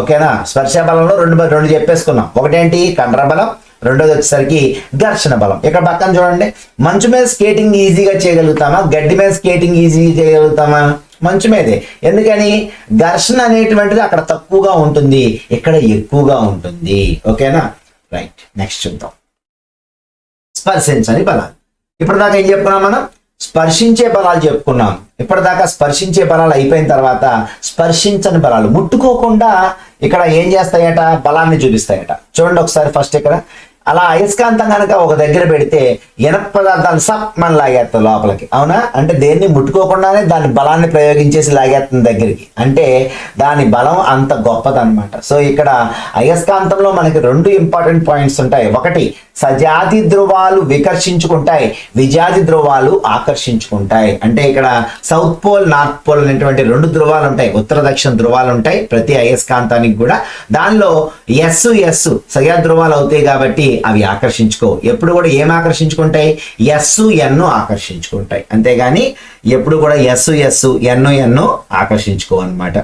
ఓకేనా? స్పర్శ బలంలో రెండు చెప్పేసుకున్నాం. ఒకటేంటి? కండర బలం, రెండోది వచ్చేసరికి ఘర్షణ బలం. ఇక్కడ పక్కన చూడండి, మంచు మీద స్కేటింగ్ ఈజీగా చేయగలుగుతామా? గడ్డి మీద స్కేటింగ్ ఈజీగా చేయగలుగుతామా? మంచు మీదే. ఎందుకని? ఘర్షణ అనేటువంటిది అక్కడ తక్కువగా ఉంటుంది, ఇక్కడ ఎక్కువగా ఉంటుంది. ఓకేనా? రైట్. నెక్స్ట్ చూద్దాం. స్పర్శించని బలాలు. ఇప్పటిదాకా ఏం చెప్పుకున్నాం మనం? స్పర్శించే బలాలు చెప్పుకున్నాం. ఇప్పటిదాకా స్పర్శించే బలాలు అయిపోయిన తర్వాత స్పర్శించని బలాలు, ముట్టుకోకుండా ఇక్కడ ఏం చేస్తాయట? బలాన్ని చూపిస్తాయట. చూడండి ఒకసారి. ఫస్ట్ ఇక్కడ అలా అయస్కాంతం కనుక ఒక దగ్గర పెడితే ఇనప పదార్థాలు మన లాగేస్తుంది లోపలికి. అవునా? అంటే దేన్ని ముట్టుకోకుండానే దాని బలాన్ని ప్రయోగించేసి లాగేస్తుంది దగ్గరికి. అంటే దాని బలం అంత గొప్పదన్నమాట. సో ఇక్కడ అయస్కాంతంలో మనకి రెండు ఇంపార్టెంట్ పాయింట్స్ ఉంటాయి. ఒకటి, సజాతి ధ్రువాలు వికర్షించుకుంటాయి, విజాతి ధ్రువాలు ఆకర్షించుకుంటాయి. అంటే ఇక్కడ సౌత్ పోల్, నార్త్ పోల్ అనేటువంటి రెండు ధ్రువాలు ఉంటాయి, ఉత్తర దక్షిణ ధ్రువాలు ఉంటాయి ప్రతి అయస్కాంతానికి కూడా. దానిలో ఎస్ సజాతి ధ్రువాలు అవుతాయి కాబట్టి అవి ఆకర్షించుకో. ఎప్పుడు కూడా ఏం ఆకర్షించుకుంటాయి? ఎన్ ఆకర్షించుకుంటాయి. అంతేగాని ఎప్పుడు కూడా ఎన్ ఆకర్షించుకో అన్నమాట.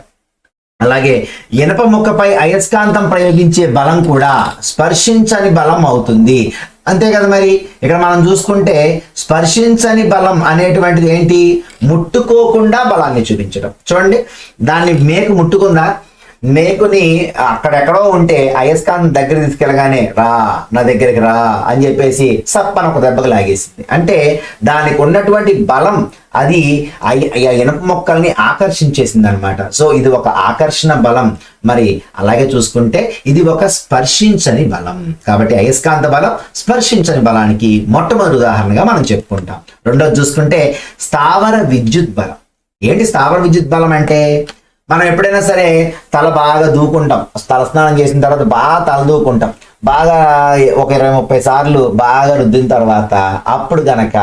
అలాగే ఇనప ముక్కపై అయస్కాంతం ప్రయోగించే బలం కూడా స్పర్శించని బలం అవుతుంది. అంతే కదా మరి. ఇక్కడ మనం చూసుకుంటే స్పర్శించని బలం అనేటువంటిది ఏంటి? ముట్టుకోకుండా బలాన్ని చూపించడం. చూడండి, దాన్ని మేకు ముట్టుకుందా? మేకుని అక్కడెక్కడో ఉంటే అయస్కాంతం దగ్గర తీసుకెళ్ళగానే రా, నా దగ్గరికి రా అని చెప్పేసి సప్పని ఒక దెబ్బకు లాగేసింది. అంటే దానికి ఉన్నటువంటి బలం అది ఇనప మొక్కల్ని ఆకర్షించేసింది అనమాట. సో ఇది ఒక ఆకర్షణ బలం. మరి అలాగే చూసుకుంటే ఇది ఒక స్పర్శించని బలం. కాబట్టి అయస్కాంత బలం స్పర్శించని బలానికి మొట్టమొదటి ఉదాహరణగా మనం చెప్పుకుంటాం. రెండోది చూసుకుంటే స్థావర విద్యుత్ బలం. ఏంటి స్థావర విద్యుత్ బలం అంటే? మనం ఎప్పుడైనా సరే తల బాగా దూకుంటాం, తలస్నానం చేసిన తర్వాత బాగా తల దూకుంటాం, బాగా ఒక 20-30 సార్లు బాగా రుద్దిన తర్వాత అప్పుడు గనక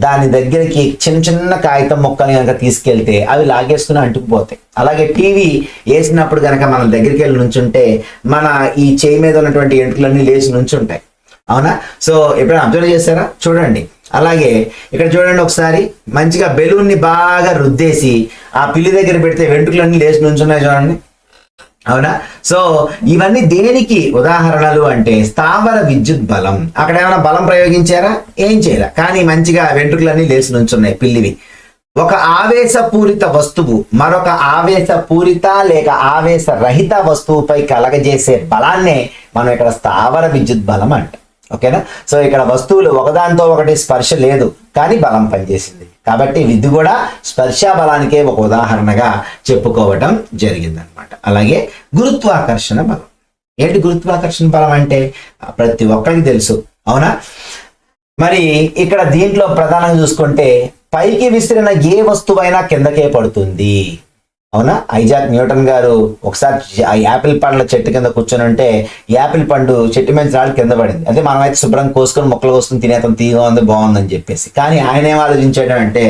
దాని దగ్గరికి చిన్న కాగితం మొక్కని కనుక తీసుకెళ్తే అవి లాగేసుకుని అంటుకుపోతాయి. అలాగే టీవీ వేసినప్పుడు కనుక మన దగ్గరికి వెళ్ళి నుంచుంటే మన ఈ చేయి మీద ఉన్నటువంటి ఎంట్రులన్నీ లేచి నుంచుంటాయి. అవునా? సో ఎప్పుడైనా అబ్జర్వ్ చేశారా? చూడండి. అలాగే ఇక్కడ చూడండి ఒకసారి, మంచిగా బెలూన్ని బాగా రుద్దేసి ఆ పిల్లి దగ్గర పెడితే వెంట్రుకలన్నీ లేచి నుంచున్నాయి చూడండి. అవునా? సో ఇవన్నీ దేనికి ఉదాహరణలు అంటే స్థావర విద్యుత్ బలం. అక్కడ ఏమైనా బలం ప్రయోగించారా? ఏం చేయాల, కానీ మంచిగా వెంట్రుకలన్నీ లేచి నుంచున్నాయి పిల్లివి. ఒక ఆవేశపూరిత వస్తువు మరొక ఆవేశపూరిత లేక ఆవేశ రహిత వస్తువుపై కలగజేసే బలాన్నే మనం ఇక్కడ స్థావర విద్యుత్ బలం అంట. ఓకేనా? సో ఇక్కడ వస్తువులు ఒకదానితో ఒకటి స్పర్శ లేదు కానీ బలం పనిచేసింది కాబట్టి ఇది కూడా స్పర్శ బలానికే ఒక ఉదాహరణగా చెప్పుకోవటం జరిగిందనమాట. అలాగే గురుత్వాకర్షణ బలం. ఏంటి గురుత్వాకర్షణ బలం అంటే ప్రతి ఒక్కరికి తెలుసు, అవునా? మరి ఇక్కడ దీంట్లో ప్రధానంగా చూసుకుంటే పైకి విసిరిన ఏ వస్తువైనా కిందకే పడుతుంది, అవునా? ఐజాక్ న్యూటన్ గారు ఒకసారి యాపిల్ పండ్ల చెట్టు కింద కూర్చొని ఉంటే యాపిల్ పండు చెట్టు మీద రాళ్ళు కింద పడింది. అదే మనమైతే శుభ్రం కోసుకొని మొక్కలు కోసుకొని తినేతం తీగా ఉంది బాగుందని చెప్పేసి. కానీ ఆయన ఏం ఆలోచించాడు అంటే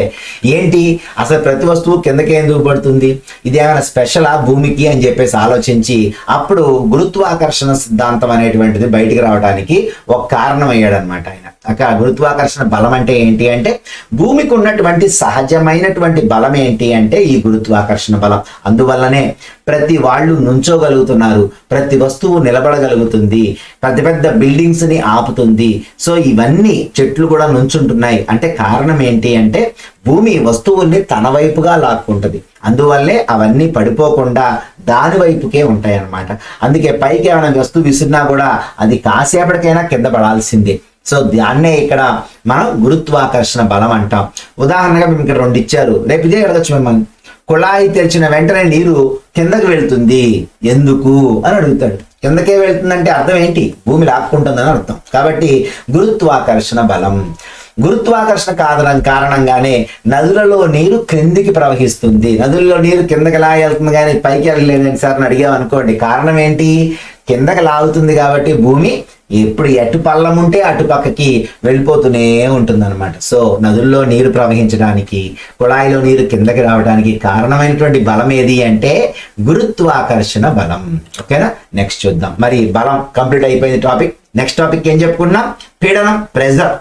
ఏంటి అసలు ప్రతి వస్తువు కిందకే ఎందుకు పడుతుంది, ఇది ఏమైనా స్పెషలా భూమికి అని చెప్పేసి ఆలోచించి అప్పుడు గురుత్వాకర్షణ సిద్ధాంతం అనేటువంటిది బయటికి రావడానికి ఒక కారణం అయ్యాడనమాట ఆయన. అక్కడ గురుత్వాకర్షణ బలం అంటే ఏంటి అంటే భూమికి ఉన్నటువంటి సహజమైనటువంటి బలం ఏంటి అంటే ఈ గురుత్వాకర్షణ బలం. అందువల్లనే ప్రతి వాళ్ళు నుంచోగలుగుతున్నారు, ప్రతి వస్తువు నిలబడగలుగుతుంది, పెద్ద పెద్ద బిల్డింగ్స్ ని ఆపుతుంది. సో ఇవన్నీ చెట్లు కూడా నుంచుంటున్నాయి అంటే కారణం ఏంటి అంటే భూమి వస్తువుల్ని తన వైపుగా లాక్కుంటది. అందువల్లే అవన్నీ పడిపోకుండా దాని వైపుకే ఉంటాయి అన్నమాట. అందుకే పైకి ఏమైనా వస్తువు విసిరినా కూడా అది కాసేపటికైనా కింద పడాల్సిందే. సో దాన్నే ఇక్కడ మనం గురుత్వాకర్షణ బలం అంటాం. ఉదాహరణగా మేము ఇక్కడ రెండు ఇచ్చారు, రేపు ఇదే అడగచ్చు మిమ్మల్ని. కుళాయి తెరిచిన వెంటనే నీరు కిందకి వెళ్తుంది ఎందుకు అని అడుగుతాడు. కిందకే వెళ్తుందంటే అర్థం ఏంటి? భూమి లాక్కుంటుందని అర్థం. కాబట్టి గురుత్వాకర్షణ బలం. గురుత్వాకర్షణ కారణంగానే నదులలో నీరు క్రిందికి ప్రవహిస్తుంది. నదుల్లో నీరు కిందకి ఎలా వెళ్తుంది కానీ పైకి వెళ్ళలేదని సార్ అని అడిగాం అనుకోండి, కారణం ఏంటి? కిందకి లాగుతుంది కాబట్టి భూమి ఎప్పుడు ఎటు పల్లం ఉంటే అటు పక్కకి వెళ్ళిపోతూనే ఉంటుంది అనమాట. సో నదుల్లో నీరు ప్రవహించడానికి, కుళాయిలో నీరు కిందకి రావడానికి కారణమైనటువంటి బలం ఏది అంటే గురుత్వాకర్షణ బలం. ఓకేనా? నెక్స్ట్ చూద్దాం. మరి బలం కంప్లీట్ అయిపోయింది టాపిక్. నెక్స్ట్ టాపిక్ ఏం చెప్పుకున్నాం? పీడనం, ప్రెజర్.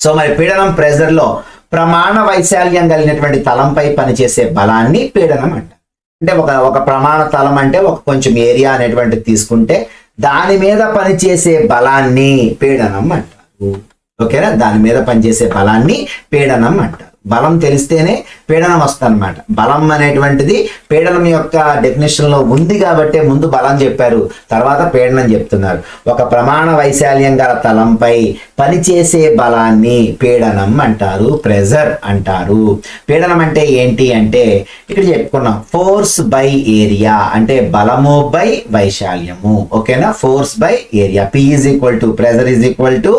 సో మరి పీడనం, ప్రెజర్ లో ప్రమాణ వైశాల్యం కలిగినటువంటి తలంపై పనిచేసే బలాన్ని పీడనం అంట. అంటే ఒక ప్రమాణ తలం అంటే ఒక కొంచెం ఏరియా అనేటువంటిది తీసుకుంటే దాని మీద పనిచేసే బలాన్ని పీడనం అంటారు. ఓకేనా? దాని మీద పనిచేసే బలాన్ని పీడనం అంటారు. బలం తెలిస్తేనే పీడనం వస్తుంది అనమాట. బలం అనేటువంటిది పీడనం యొక్క డెఫినేషన్ లో ఉంది కాబట్టి ముందు బలం చెప్పారు, తర్వాత పీడనం చెప్తున్నారు. ఒక ప్రమాణ వైశాల్యం గల తలంపై పనిచేసే బలాన్ని పీడనం అంటారు, ప్రెజర్ అంటారు. పీడనం అంటే ఏంటి అంటే ఇక్కడ చెప్పుకున్నాం, ఫోర్స్ బై ఏరియా అంటే బలము బై వైశాల్యము. ఓకేనా? Force by area. P is equal to pressure is equal to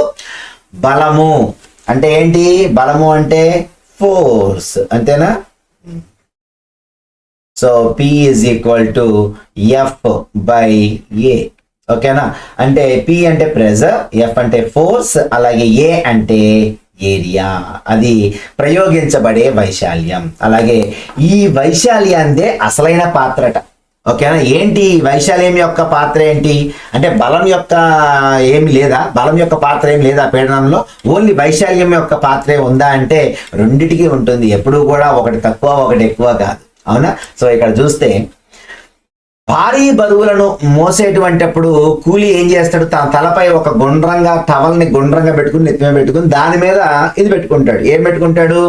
బలము. అంటే ఏంటి? బలము అంటే ఫోర్స్, అంతేనా? So P is equal to F by A. ఓకేనా? అంటే P అంటే ప్రెజర్, F అంటే ఫోర్స్, అలాగే A అంటే ఏరియా, అది ప్రయోగించబడే వైశాల్యం. అలాగే ఈ వైశాల్యందే అసలైన పాత్రట. ఓకేనా? ఏంటి వైశాల్యం యొక్క పాత్ర ఏంటి అంటే బలం యొక్క ఏమి లేదా, బలం యొక్క పాత్ర ఏమి లేదా పీడనంలో, ఓన్లీ వైశాల్యం యొక్క పాత్రే ఉందా అంటే రెండిటికి ఉంటుంది. ఎప్పుడూ కూడా ఒకటి తక్కువ ఒకటి ఎక్కువ కాదు, అవునా? సో ఇక్కడ చూస్తే భారీ బరువులను మోసేటువంటిప్పుడు కూలీ ఏం చేస్తాడు? తన తలపై ఒక గుండ్రంగా టవల్ని గుండ్రంగా పెట్టుకుని నెత్తిమే పెట్టుకుని దాని మీద ఇది పెట్టుకుంటాడు. ఏం పెట్టుకుంటాడు?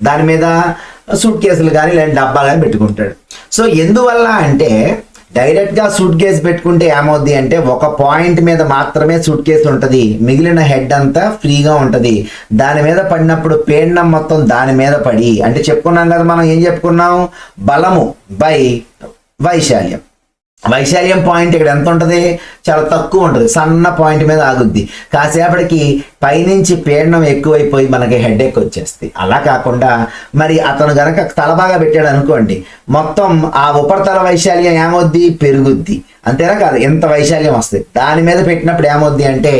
దాని మీద సూట్ కేసులు కానీ లేదా డబ్బాలు కానీ పెట్టుకుంటాడు. సో ఎందువల్ల అంటే డైరెక్ట్ గా సూట్ కేసు పెట్టుకుంటే ఏమవుద్ది అంటే ఒక పాయింట్ మీద మాత్రమే సూట్ కేసు ఉంటుంది, మిగిలిన హెడ్ అంతా ఫ్రీగా ఉంటది. దాని మీద పడినప్పుడు పీడనం మొత్తం దాని మీద పడి, అంటే చెప్పుకున్నాం కదా మనం, ఏం చెప్పుకున్నాం? బలము బై వైశాల్యం. వైశాల్యం పాయింట్ ఇక్కడ ఎంత ఉంటుంది? చాలా తక్కువ ఉంటుంది, సన్న పాయింట్ మీద ఆగుద్ది. కాసేపటికి పైనుంచి పీడనం ఎక్కువైపోయి మనకి హెడ్ ఎక్ వచ్చేస్తుంది. అలా కాకుండా మరి అతను గనక తలబాగా పెట్టాడు అనుకోండి, మొత్తం ఆ ఉపరితల వైశాల్యం ఏమవుద్ది? పెరుగుద్ది. అంతేనా కాదు? ఎంత వైశాల్యం వస్తుంది. దాని మీద పెట్టినప్పుడు ఏమవుద్ది అంటే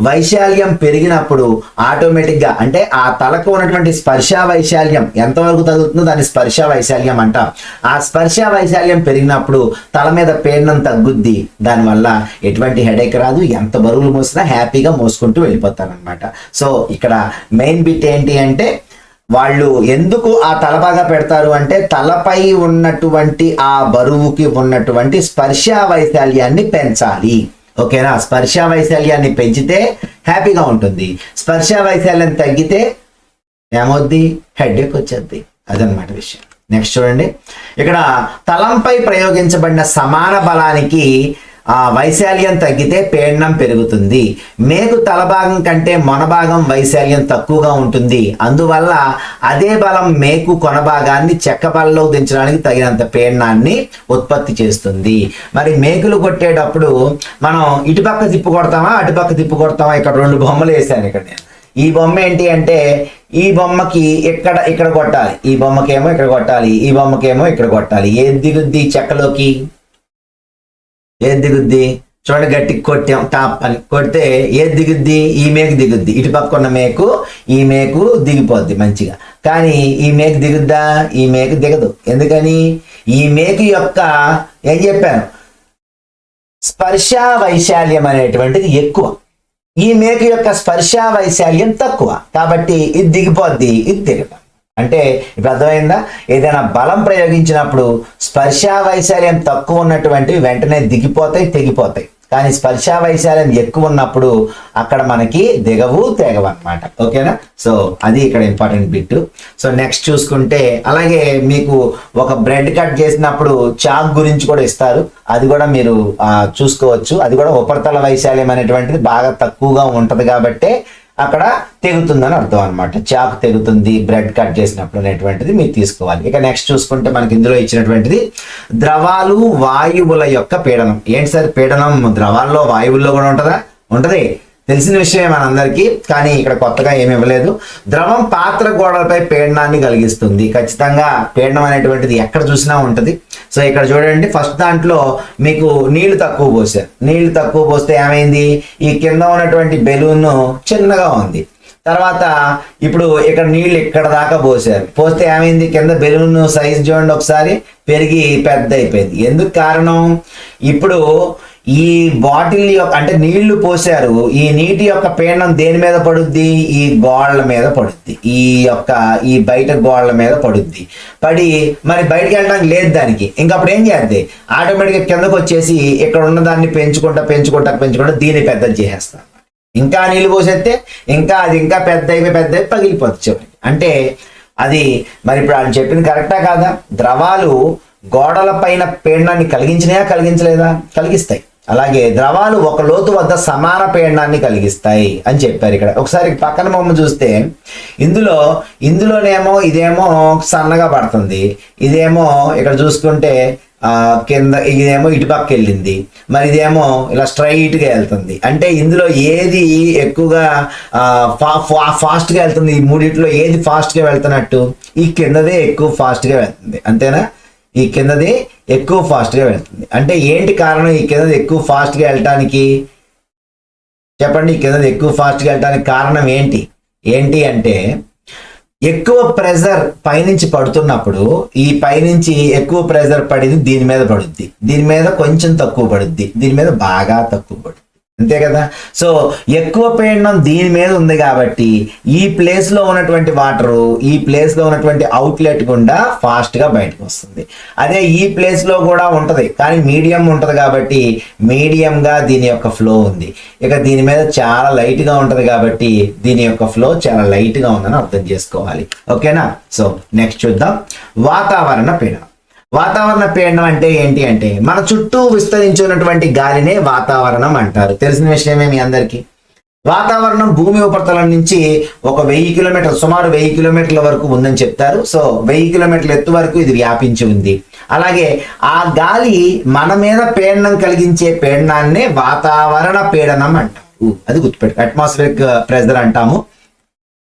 వైశాల్యం పెరిగినప్పుడు ఆటోమేటిక్గా అంటే ఆ తలకు ఉన్నటువంటి స్పర్శ వైశాల్యం ఎంతవరకు తగ్గుతుందో దాన్ని స్పర్శ వైశాల్యం అంటాం. ఆ స్పర్శ వైశాల్యం పెరిగినప్పుడు తల మీద పీడనం తగ్గుద్ది. దానివల్ల ఎటువంటి హెడేక్ రాదు, ఎంత బరువులు మోసినా హ్యాపీగా మోసుకుంటూ వెళ్ళిపోతారనమాట. సో ఇక్కడ మెయిన్ బిట్ ఏంటి అంటే వాళ్ళు ఎందుకు ఆ తలబాగా పెడతారు అంటే తలపై ఉన్నటువంటి ఆ బరువుకి ఉన్నటువంటి స్పర్శ వైశాల్యాన్ని పెంచాలి. ఓకేనా? స్పర్శ వైశాల్యాన్ని పెంచితే హ్యాపీగా ఉంటుంది, స్పర్శ వైశాల్యం తగ్గితే ఏమవుద్ది? హెడేక్ వచ్చేద్ది. అదనమాట విషయం. నెక్స్ట్ చూడండి, ఇక్కడ తలంపై ప్రయోగించబడిన సమాన బలానికి వైశాల్యం తగ్గితే పీడనం పెరుగుతుంది. మేకు తలభాగం కంటే మొనభాగం వైశాల్యం తక్కువగా ఉంటుంది. అందువల్ల అదే బలం మేకు కొనభాగాన్ని చెక్క బలలో దించడానికి తగినంత పీడనాన్ని ఉత్పత్తి చేస్తుంది. మరి మేకులు కొట్టేటప్పుడు మనం ఇటుపక్క తిప్పు కొడతామా అటుపక్క తిప్పు కొడతామా? ఇక్కడ 2 బొమ్మలు వేసాను. ఇక్కడ నేను ఈ బొమ్మ ఏంటి అంటే ఈ బొమ్మకి ఇక్కడ కొట్టాలి, ఈ బొమ్మకేమో ఇక్కడ కొట్టాలి, ఈ బొమ్మకేమో ఇక్కడ కొట్టాలి. ఏది దిగుద్ది చెక్కలోకి? ఏది దిగుద్ది? చూడండి, గట్టికి కొట్టాం టాప్ అని కొడితే ఏది దిగుద్ది? ఈ మేకు దిగుద్ది. ఇటు పక్క ఉన్న మేకు ఈ మేకు దిగిపోద్ది మంచిగా. కానీ ఈ మేకు దిగుద్దా? ఈ మేకు దిగదు. ఎందుకని? ఈ మేకు యొక్క ఏం చెప్పాను, స్పర్శ వైశాల్యం అనేటువంటిది ఎక్కువ, ఈ మేకు యొక్క స్పర్శ వైశాల్యం తక్కువ. కాబట్టి ఇది దిగిపోద్ది, ఇది దిగదు. అంటే ఇప్పుడు అర్థమైందా? ఏదైనా బలం ప్రయోగించినప్పుడు స్పర్శ వైశాల్యం తక్కువ ఉన్నటువంటివి వెంటనే దిగిపోతాయి, తెగిపోతాయి. కానీ స్పర్శ వైశాల్యం ఎక్కువ ఉన్నప్పుడు అక్కడ మనకి దిగవు, తెగవు అనమాట. ఓకేనా? సో అది ఇక్కడ ఇంపార్టెంట్ బిట్. సో నెక్స్ట్ చూసుకుంటే, అలాగే మీకు ఒక బ్రెడ్ కట్ చేసినప్పుడు చాక్ గురించి కూడా ఇస్తారు. అది కూడా మీరు చూసుకోవచ్చు. అది కూడా ఉపరితల వైశాల్యం అనేటువంటిది బాగా తక్కువగా ఉంటది కాబట్టి అక్కడ తెగుతుందని అర్థం అనమాట. చాకు తెగుతుంది బ్రెడ్ కట్ చేసినప్పుడు అనేటువంటిది మీరు తీసుకోవాలి. ఇక నెక్స్ట్ చూసుకుంటే మనకి ఇందులో ఇచ్చినటువంటిది ద్రవాలు వాయువుల యొక్క పీడనం. ఏంటి సార్ పీడనం? ద్రవాల్లో వాయువుల్లో కూడా ఉంటుందా? ఉంటది, తెలిసిన విషయమే మనందరికీ. కానీ ఇక్కడ కొత్తగా ఏమి ఇవ్వలేదు. ద్రవం పాత్ర గోడలపై పీడనాన్ని కలిగిస్తుంది. ఖచ్చితంగా పీడనం అనేటువంటిది ఎక్కడ చూసినా ఉంటుంది. సో ఇక్కడ చూడండి, ఫస్ట్ దాంట్లో మీకు నీళ్లు తక్కువ పోసారు. నీళ్లు తక్కువ పోస్తే ఏమైంది? ఈ కింద ఉన్నటువంటి బెలూన్ చిన్నగా ఉంది. తర్వాత ఇప్పుడు ఇక్కడ నీళ్లు ఇక్కడ దాకా పోసారు. పోస్తే ఏమైంది? కింద బెలూన్ సైజ్ చూడండి ఒకసారి, పెరిగి పెద్ద అయిపోయింది. ఎందుకు కారణం? ఇప్పుడు ఈ బాటిల్ యొక్క అంటే నీళ్లు పోసారు, ఈ నీటి యొక్క పీడనం దేని మీద పడుద్ది? ఈ గోడల మీద పడుద్ది, ఈ బయట గోడల మీద పడుద్ది. పడి మరి బయటకు వెళ్ళడానికి లేదు దానికి. ఇంకా అప్పుడు ఏం చేద్ది? ఆటోమేటిక్గా కిందకు వచ్చేసి ఇక్కడ ఉన్న దాన్ని పెంచుకుంటా దీన్ని పెద్దది చేసేస్తాం. ఇంకా నీళ్లు పోసేస్తే ఇంకా అది ఇంకా పెద్ద అయిపోయి పగిలిపోతుంది. అంటే అది మరి ఇప్పుడు ఆయన చెప్పింది కరెక్టా కాదా? ద్రవాలు గోడల పైన పీడనాన్ని కలిగించలేదా? కలిగిస్తాయి. అలాగే ద్రవాలు ఒక లోతు వద్ద సమాన పీడనాన్ని కలిగిస్తాయి అని చెప్పారు. ఇక్కడ ఒకసారి పక్కన బొమ్మ చూస్తే ఇందులోనేమో ఇదేమో సన్నగా పడుతుంది, ఇదేమో ఇక్కడ చూసుకుంటే కింద ఇదేమో ఇటుపక్క వెళ్ళింది, మరి ఇదేమో ఇలా స్ట్రైట్ గా వెళ్తుంది. అంటే ఇందులో ఏది ఎక్కువగా ఫాస్ట్ గా వెళ్తుంది? ఈ మూడిట్లో ఏది ఫాస్ట్ గా వెళ్తున్నట్టు? ఈ కిందదే ఎక్కువ ఫాస్ట్ గా వెళ్తుంది. అంతేనా? ఈ కిందది ఎక్కువ ఫాస్ట్ గా వెళ్తుంది. అంటే ఏంటి కారణం ఈ కిందది ఎక్కువ ఫాస్ట్ గా వెళ్ళటానికి? చెప్పండి. ఈ కిందది ఎక్కువ ఫాస్ట్ గా వెళ్ళటానికి కారణం ఏంటి అంటే ఎక్కువ ప్రెజర్ పైనుంచి పడుతున్నప్పుడు ఈ పైనుంచి ఎక్కువ ప్రెజర్ పడింది దీని మీద పడుద్ది, దీని మీద కొంచెం తక్కువ పడుద్ది, దీని మీద బాగా తక్కువ పడుద్ది. అంతే కదా? సో ఎక్కువ పీడనం దీని మీద ఉంది కాబట్టి ఈ ప్లేస్ లో ఉన్నటువంటి వాటరు ఈ ప్లేస్ లో ఉన్నటువంటి అవుట్లెట్ గుండా ఫాస్ట్ గా బయటకు వస్తుంది. అదే ఈ ప్లేస్ లో కూడా ఉంటది, కానీ మీడియం ఉంటది కాబట్టి మీడియం గా దీని యొక్క ఫ్లో ఉంది. ఇక దీని మీద చాలా లైట్ గా ఉంటది కాబట్టి దీని యొక్క ఫ్లో చాలా లైట్ గా ఉందని అర్థం చేసుకోవాలి. ఓకేనా? సో నెక్స్ట్ చూద్దాం, వాతావరణ పీడనం. వాతావరణ పీడనం అంటే ఏంటి అంటే మన చుట్టూ విస్తరించి ఉన్నటువంటి గాలినే వాతావరణం అంటారు. తెలిసిన విషయమే మీ అందరికీ. వాతావరణం భూమి ఉపరితలం నుంచి ఒక 1000 కిలోమీటర్లు, సుమారు 1000 కిలోమీటర్ల వరకు ఉందని చెప్తారు. సో 1000 కిలోమీటర్ల ఎత్తు వరకు ఇది వ్యాపించి ఉంది. అలాగే ఆ గాలి మన మీద పీడనం కలిగించే పీడనాన్నే వాతావరణ పీడనం అంటారు. అది గుర్తుపెట్టు, అట్మాస్ఫిరిక్ ప్రెజర్ అంటాము.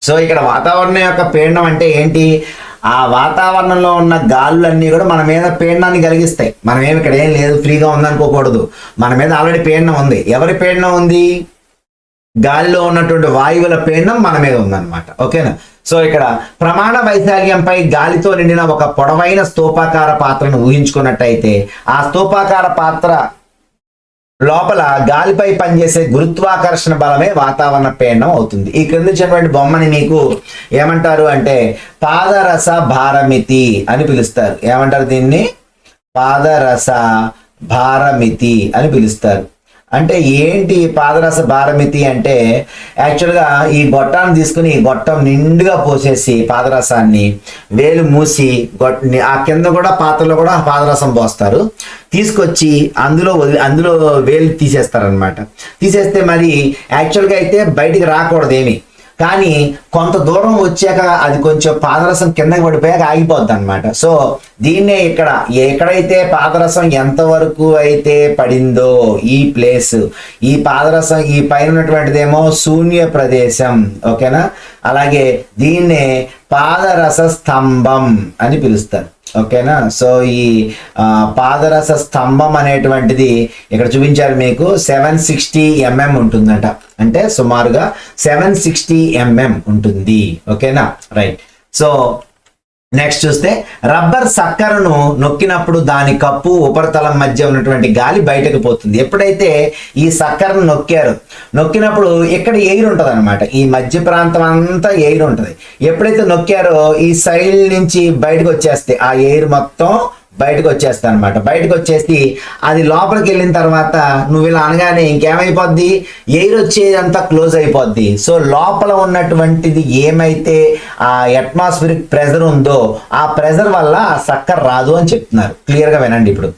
సో ఇక్కడ వాతావరణం యొక్క పీడనం అంటే ఏంటి? ఆ వాతావరణంలో ఉన్న గాలులన్నీ కూడా మన మీద పీడనాన్ని కలిగిస్తాయి. మనం ఏమి ఇక్కడ ఏం లేదు ఫ్రీగా ఉందనుకోకూడదు. మన మీద ఆల్రెడీ పీడనం ఉంది. ఎవరి పీడనం ఉంది? గాలిలో ఉన్నటువంటి వాయువుల పీడనం మన మీద ఉందన్నమాట. ఓకేనా? సో ఇక్కడ ప్రమాణ వైశాల్యంపై గాలితో నిండిన ఒక పొడవైన స్తూపాకార పాత్రను ఊహించుకున్నట్టయితే ఆ స్తూపాకార పాత్ర లోపల గాలిపై పనిచేసే గురుత్వాకర్షణ బలమే వాతావరణ పీడనం అవుతుంది. ఈ క్రింద ఇచ్చినటువంటి బొమ్మని మీకు ఏమంటారు అంటే పాదరస భారమితి అని పిలుస్తారు. ఏమంటారు దీన్ని? పాదరస భారమితి అని పిలుస్తారు. అంటే ఏంటి పాదరస భారమితి అంటే యాక్చువల్గా ఈ గొట్టాన్ని తీసుకుని గొట్టం నిండుగా పోసేసి పాదరసాన్ని వేలు మూసి ఆ కింద కూడా పాత్రలో కూడా పాదరసం పోస్తారు, తీసుకొచ్చి అందులో వేలు తీసేస్తారనమాట. తీసేస్తే మరి యాక్చువల్గా అయితే బయటికి రాకూడదు ఏమి, కానీ కొంత దూరం వచ్చాక అది కొంచెం పాదరసం కిందకి పడిపోయాక ఆగిపోద్ది అనమాట. సో దీన్నే ఎక్కడైతే పాదరసం ఎంతవరకు అయితే పడిందో ఈ ప్లేస్, ఈ పాదరసం ఈ పైన ఉన్నటువంటిదేమో శూన్య ప్రదేశం, ఓకేనా. అలాగే దీన్నే పాదరస స్తంభం అని పిలుస్తారు, ఓకేనా. సో ఈ పాదరస స్తంభం అనేటువంటిది ఇక్కడ చూపించారు మీకు 760 mm ఉంటుందట, అంటే సుమారుగా 760 mm ఉంటుంది, ఓకేనా. రైట్. సో నెక్స్ట్ చూస్తే రబ్బర్ సక్కరను నొక్కినప్పుడు దాని కప్పు ఉపరితలం మధ్య ఉన్నటువంటి గాలి బయటకు పోతుంది. ఎప్పుడైతే ఈ సక్కరను నొక్కినప్పుడు ఇక్కడ ఎయిర్ ఉంటుంది అనమాట, ఈ మధ్య ప్రాంతం అంతా ఎయిర్ ఉంటుంది. ఎప్పుడైతే నొక్కారో ఈ సైడ్ నుంచి బయటకు వచ్చేస్తే ఆ ఎయిర్ మొత్తం బయటకు వచ్చేస్తా అనమాట. బయటకు వచ్చేసి అది లోపలికి వెళ్ళిన తర్వాత నువ్వు ఇలా అనగానే ఇంకేమైపోద్ది, ఎయిర్ వచ్చేదంతా క్లోజ్ అయిపోద్ది. సో లోపల ఉన్నటువంటిది ఏమైతే ఆ అట్మాస్ఫిరిక్ ప్రెజర్ ఉందో ఆ ప్రెజర్ వల్ల ఆ సక్కర్ రాదు అని చెప్తున్నారు. క్లియర్గా వినండి. ఇప్పుడు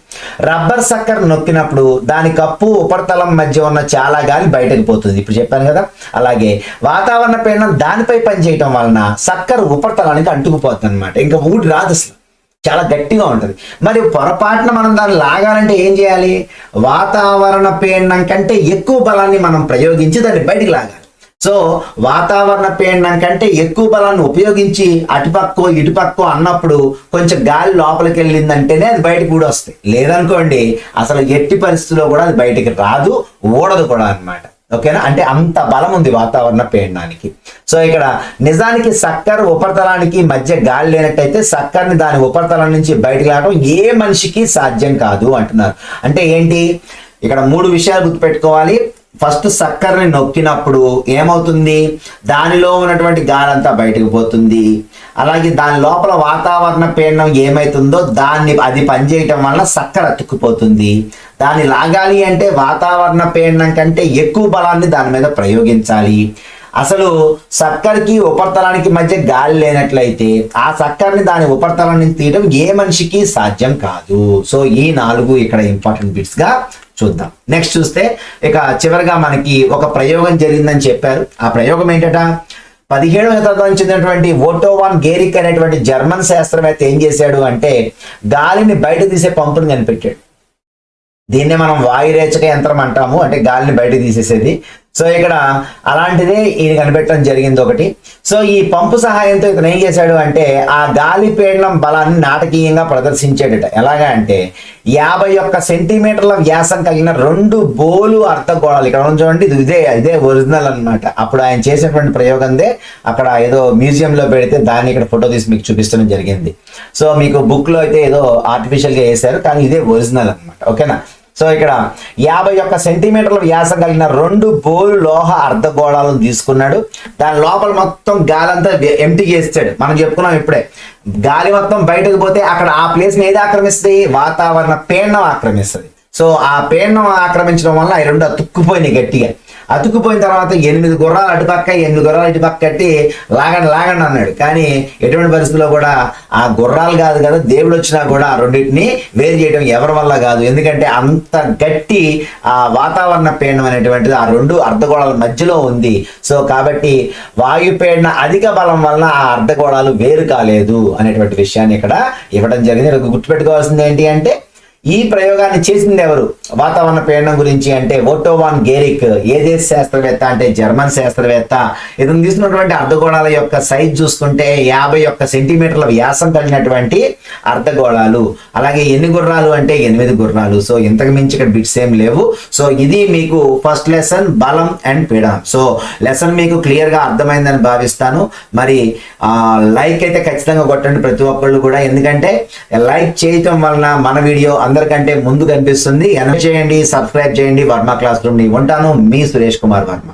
రబ్బర్ సక్కర్ నొక్కినప్పుడు దాని కప్పు ఉపరితలం మధ్య ఉన్న చాలా గాలి బయటకు పోతుంది, ఇప్పుడు చెప్పాను కదా. అలాగే వాతావరణ పీడనం దానిపై పనిచేయటం వలన సక్కర్ ఉపరితలానికి అంటుకుపోతుంది అనమాట, ఇంకా ఊడి రాదు, అసలు చాలా గట్టిగా ఉంటుంది. మరి పొరపాటున మనం దాన్ని లాగాలంటే ఏం చేయాలి, వాతావరణ పీడనం కంటే ఎక్కువ బలాన్ని మనం ప్రయోగించి దాన్ని బయటికి లాగాలి. సో వాతావరణ పీడనం కంటే ఎక్కువ బలాన్ని ఉపయోగించి అటుపక్కో ఇటుపక్కో అన్నప్పుడు కొంచెం గాలి లోపలికి వెళ్ళిందంటేనే అది బయటకు కూడా వస్తాయి, లేదనుకోండి అసలు ఎట్టి పరిస్థితుల్లో కూడా అది బయటికి రాదు, ఊడదు కూడా అన్నమాట, ఓకేనా. అంటే అంత బలం ఉంది వాతావరణ పీడనానికి. సో ఇక్కడ నిజానికి సక్కర్ ఉపరితలానికి మధ్య గాలి లేనట్టయితే సక్కర్ని దాని ఉపరితలం నుంచి బయటకు రావడం ఏ మనిషికి సాధ్యం కాదు అంటున్నారు. అంటే ఏంటి, ఇక్కడ 3 విషయాలు గుర్తుపెట్టుకోవాలి. ఫస్ట్ సక్కర్ని నొక్కినప్పుడు ఏమవుతుంది, దానిలో ఉన్నటువంటి గాలి అంతా బయటకు పోతుంది. అలాగే దాని లోపల వాతావరణ పీడనం ఏమైతుందో అది పనిచేయటం వల్ల సక్కర్ అతుక్కుపోతుంది. దాన్ని లాగాలి అంటే వాతావరణ పీడనం కంటే ఎక్కువ బలాన్ని దాని మీద ప్రయోగించాలి. అసలు సక్కర్కి ఉపరితలానికి మధ్య గాలి లేనట్లయితే ఆ సక్కర్ని దాని ఉపరితలం నుంచి తీయడం ఏ మనిషికి సాధ్యం కాదు. సో ఈ 4 ఇక్కడ ఇంపార్టెంట్ బిట్స్ గా చూద్దాం. నెక్స్ట్ చూస్తే ఇక చివరిగా మనకి ఒక ప్రయోగం జరిగిందని చెప్పారు. ఆ ప్రయోగం ఏంటట, 17వ శతాబ్దానికి చెందినటువంటి ఓటో వాన్ గేరిక్ అనేటువంటి జర్మన్ శాస్త్రవేత్త ఏం చేశాడు అంటే గాలిని బయట తీసే పంపుని కనిపెట్టాడు. దీన్నే మనం వాయురేచక యంత్రం అంటాము, అంటే గాలిని బయట తీసేసేది. సో ఇక్కడ అలాంటిదే ఈయన కనిపెట్టడం జరిగింది ఒకటి. సో ఈ పంపు సహాయంతో ఇతను ఏం చేశాడు అంటే ఆ గాలి పీడనం బలాన్ని నాటకీయంగా ప్రదర్శించాడట. ఎలాగా అంటే 51 సెంటీమీటర్ల వ్యాసం కలిగిన 2 బోలు అర్ధగోళాలు, ఇక్కడ చూడండి ఇదే ఒరిజినల్ అన్నమాట. అప్పుడు ఆయన చేసినటువంటి ప్రయోగందే అక్కడ ఏదో మ్యూజియంలో పెడితే దాన్ని ఇక్కడ ఫోటో తీసి మీకు చూపించడం జరిగింది. సో మీకు బుక్ లో అయితే ఏదో ఆర్టిఫిషియల్ గా వేశారు, కానీ ఇదే ఒరిజినల్ అన్నమాట, ఓకేనా. సో ఇక్కడ 51 సెంటీమీటర్ల వ్యాసం కలిగిన 2 బోలు లోహ అర్ధగోళాలను తీసుకున్నాడు. దాని లోపల మొత్తం గాలి అంతా ఎంటీ చేస్తాడు. మనం చెప్పుకున్నాం ఇప్పుడే, గాలి మొత్తం బయటకు పోతే అక్కడ ఆ ప్లేస్ని ఏది ఆక్రమిస్తుంది, వాతావరణ పీడనం ఆక్రమిస్తుంది. సో ఆ పీడనం ఆక్రమించడం వల్ల ఈ 2 అతుక్కుపోయినాయి గట్టిగా. అతుక్కుపోయిన తర్వాత 8 గుర్రాలు అటుపక్క 8 గుర్రాలు ఇటుపక్క కట్టి లాగండి అన్నాడు. కానీ ఎటువంటి పరిస్థితుల్లో కూడా ఆ గుర్రాలు కాదు కదా, దేవుడు వచ్చినా కూడా ఆ రెండింటిని వేరు చేయడం ఎవరి వల్ల కాదు. ఎందుకంటే అంత గట్టి ఆ వాతావరణ పీడనం అనేటువంటిది ఆ 2 అర్ధగోళాల మధ్యలో ఉంది. సో కాబట్టి వాయుపీడన అధిక బలం వల్ల ఆ అర్ధగోళాలు వేరు కాలేదు అనేటువంటి విషయాన్ని ఇక్కడ ఇవ్వడం జరిగింది. గుర్తుపెట్టుకోవాల్సింది ఏంటి అంటే ఈ ప్రయోగాన్ని చేసింది ఎవరు వాతావరణ పీడనం గురించి అంటే ఓటో వాన్ గేరిక్. ఏ దేశ శాస్త్రవేత్త అంటే జర్మన్ శాస్త్రవేత్త. ఇతను తీసుకున్నటువంటి అర్ధగోళాల యొక్క సైజ్ చూసుకుంటే 51 సెంటీమీటర్ల వ్యాసం కలిగినటువంటి అర్ధగోళాలు. అలాగే ఎన్ని గుర్రాలు అంటే 8 గుర్రాలు. సో ఇంతకు మించి ఇక్కడ బిట్స్ ఏం లేవు. సో ఇది మీకు ఫస్ట్ లెసన్ బలం అండ్ పీడనం. సో లెసన్ మీకు క్లియర్ గా అర్థమైందని భావిస్తాను. మరి లైక్ అయితే ఖచ్చితంగా కొట్టండి ప్రతి ఒక్కళ్ళు కూడా, ఎందుకంటే లైక్ చేయటం వలన మన వీడియో అందరికంటే ముందు కనిపిస్తుంది. చేయండి, సబ్స్క్రైబ్ చేయండి. వర్మ క్లాస్ రూమ్ ని ఉంటాను, మీ సురేష్ కుమార్ వర్మ.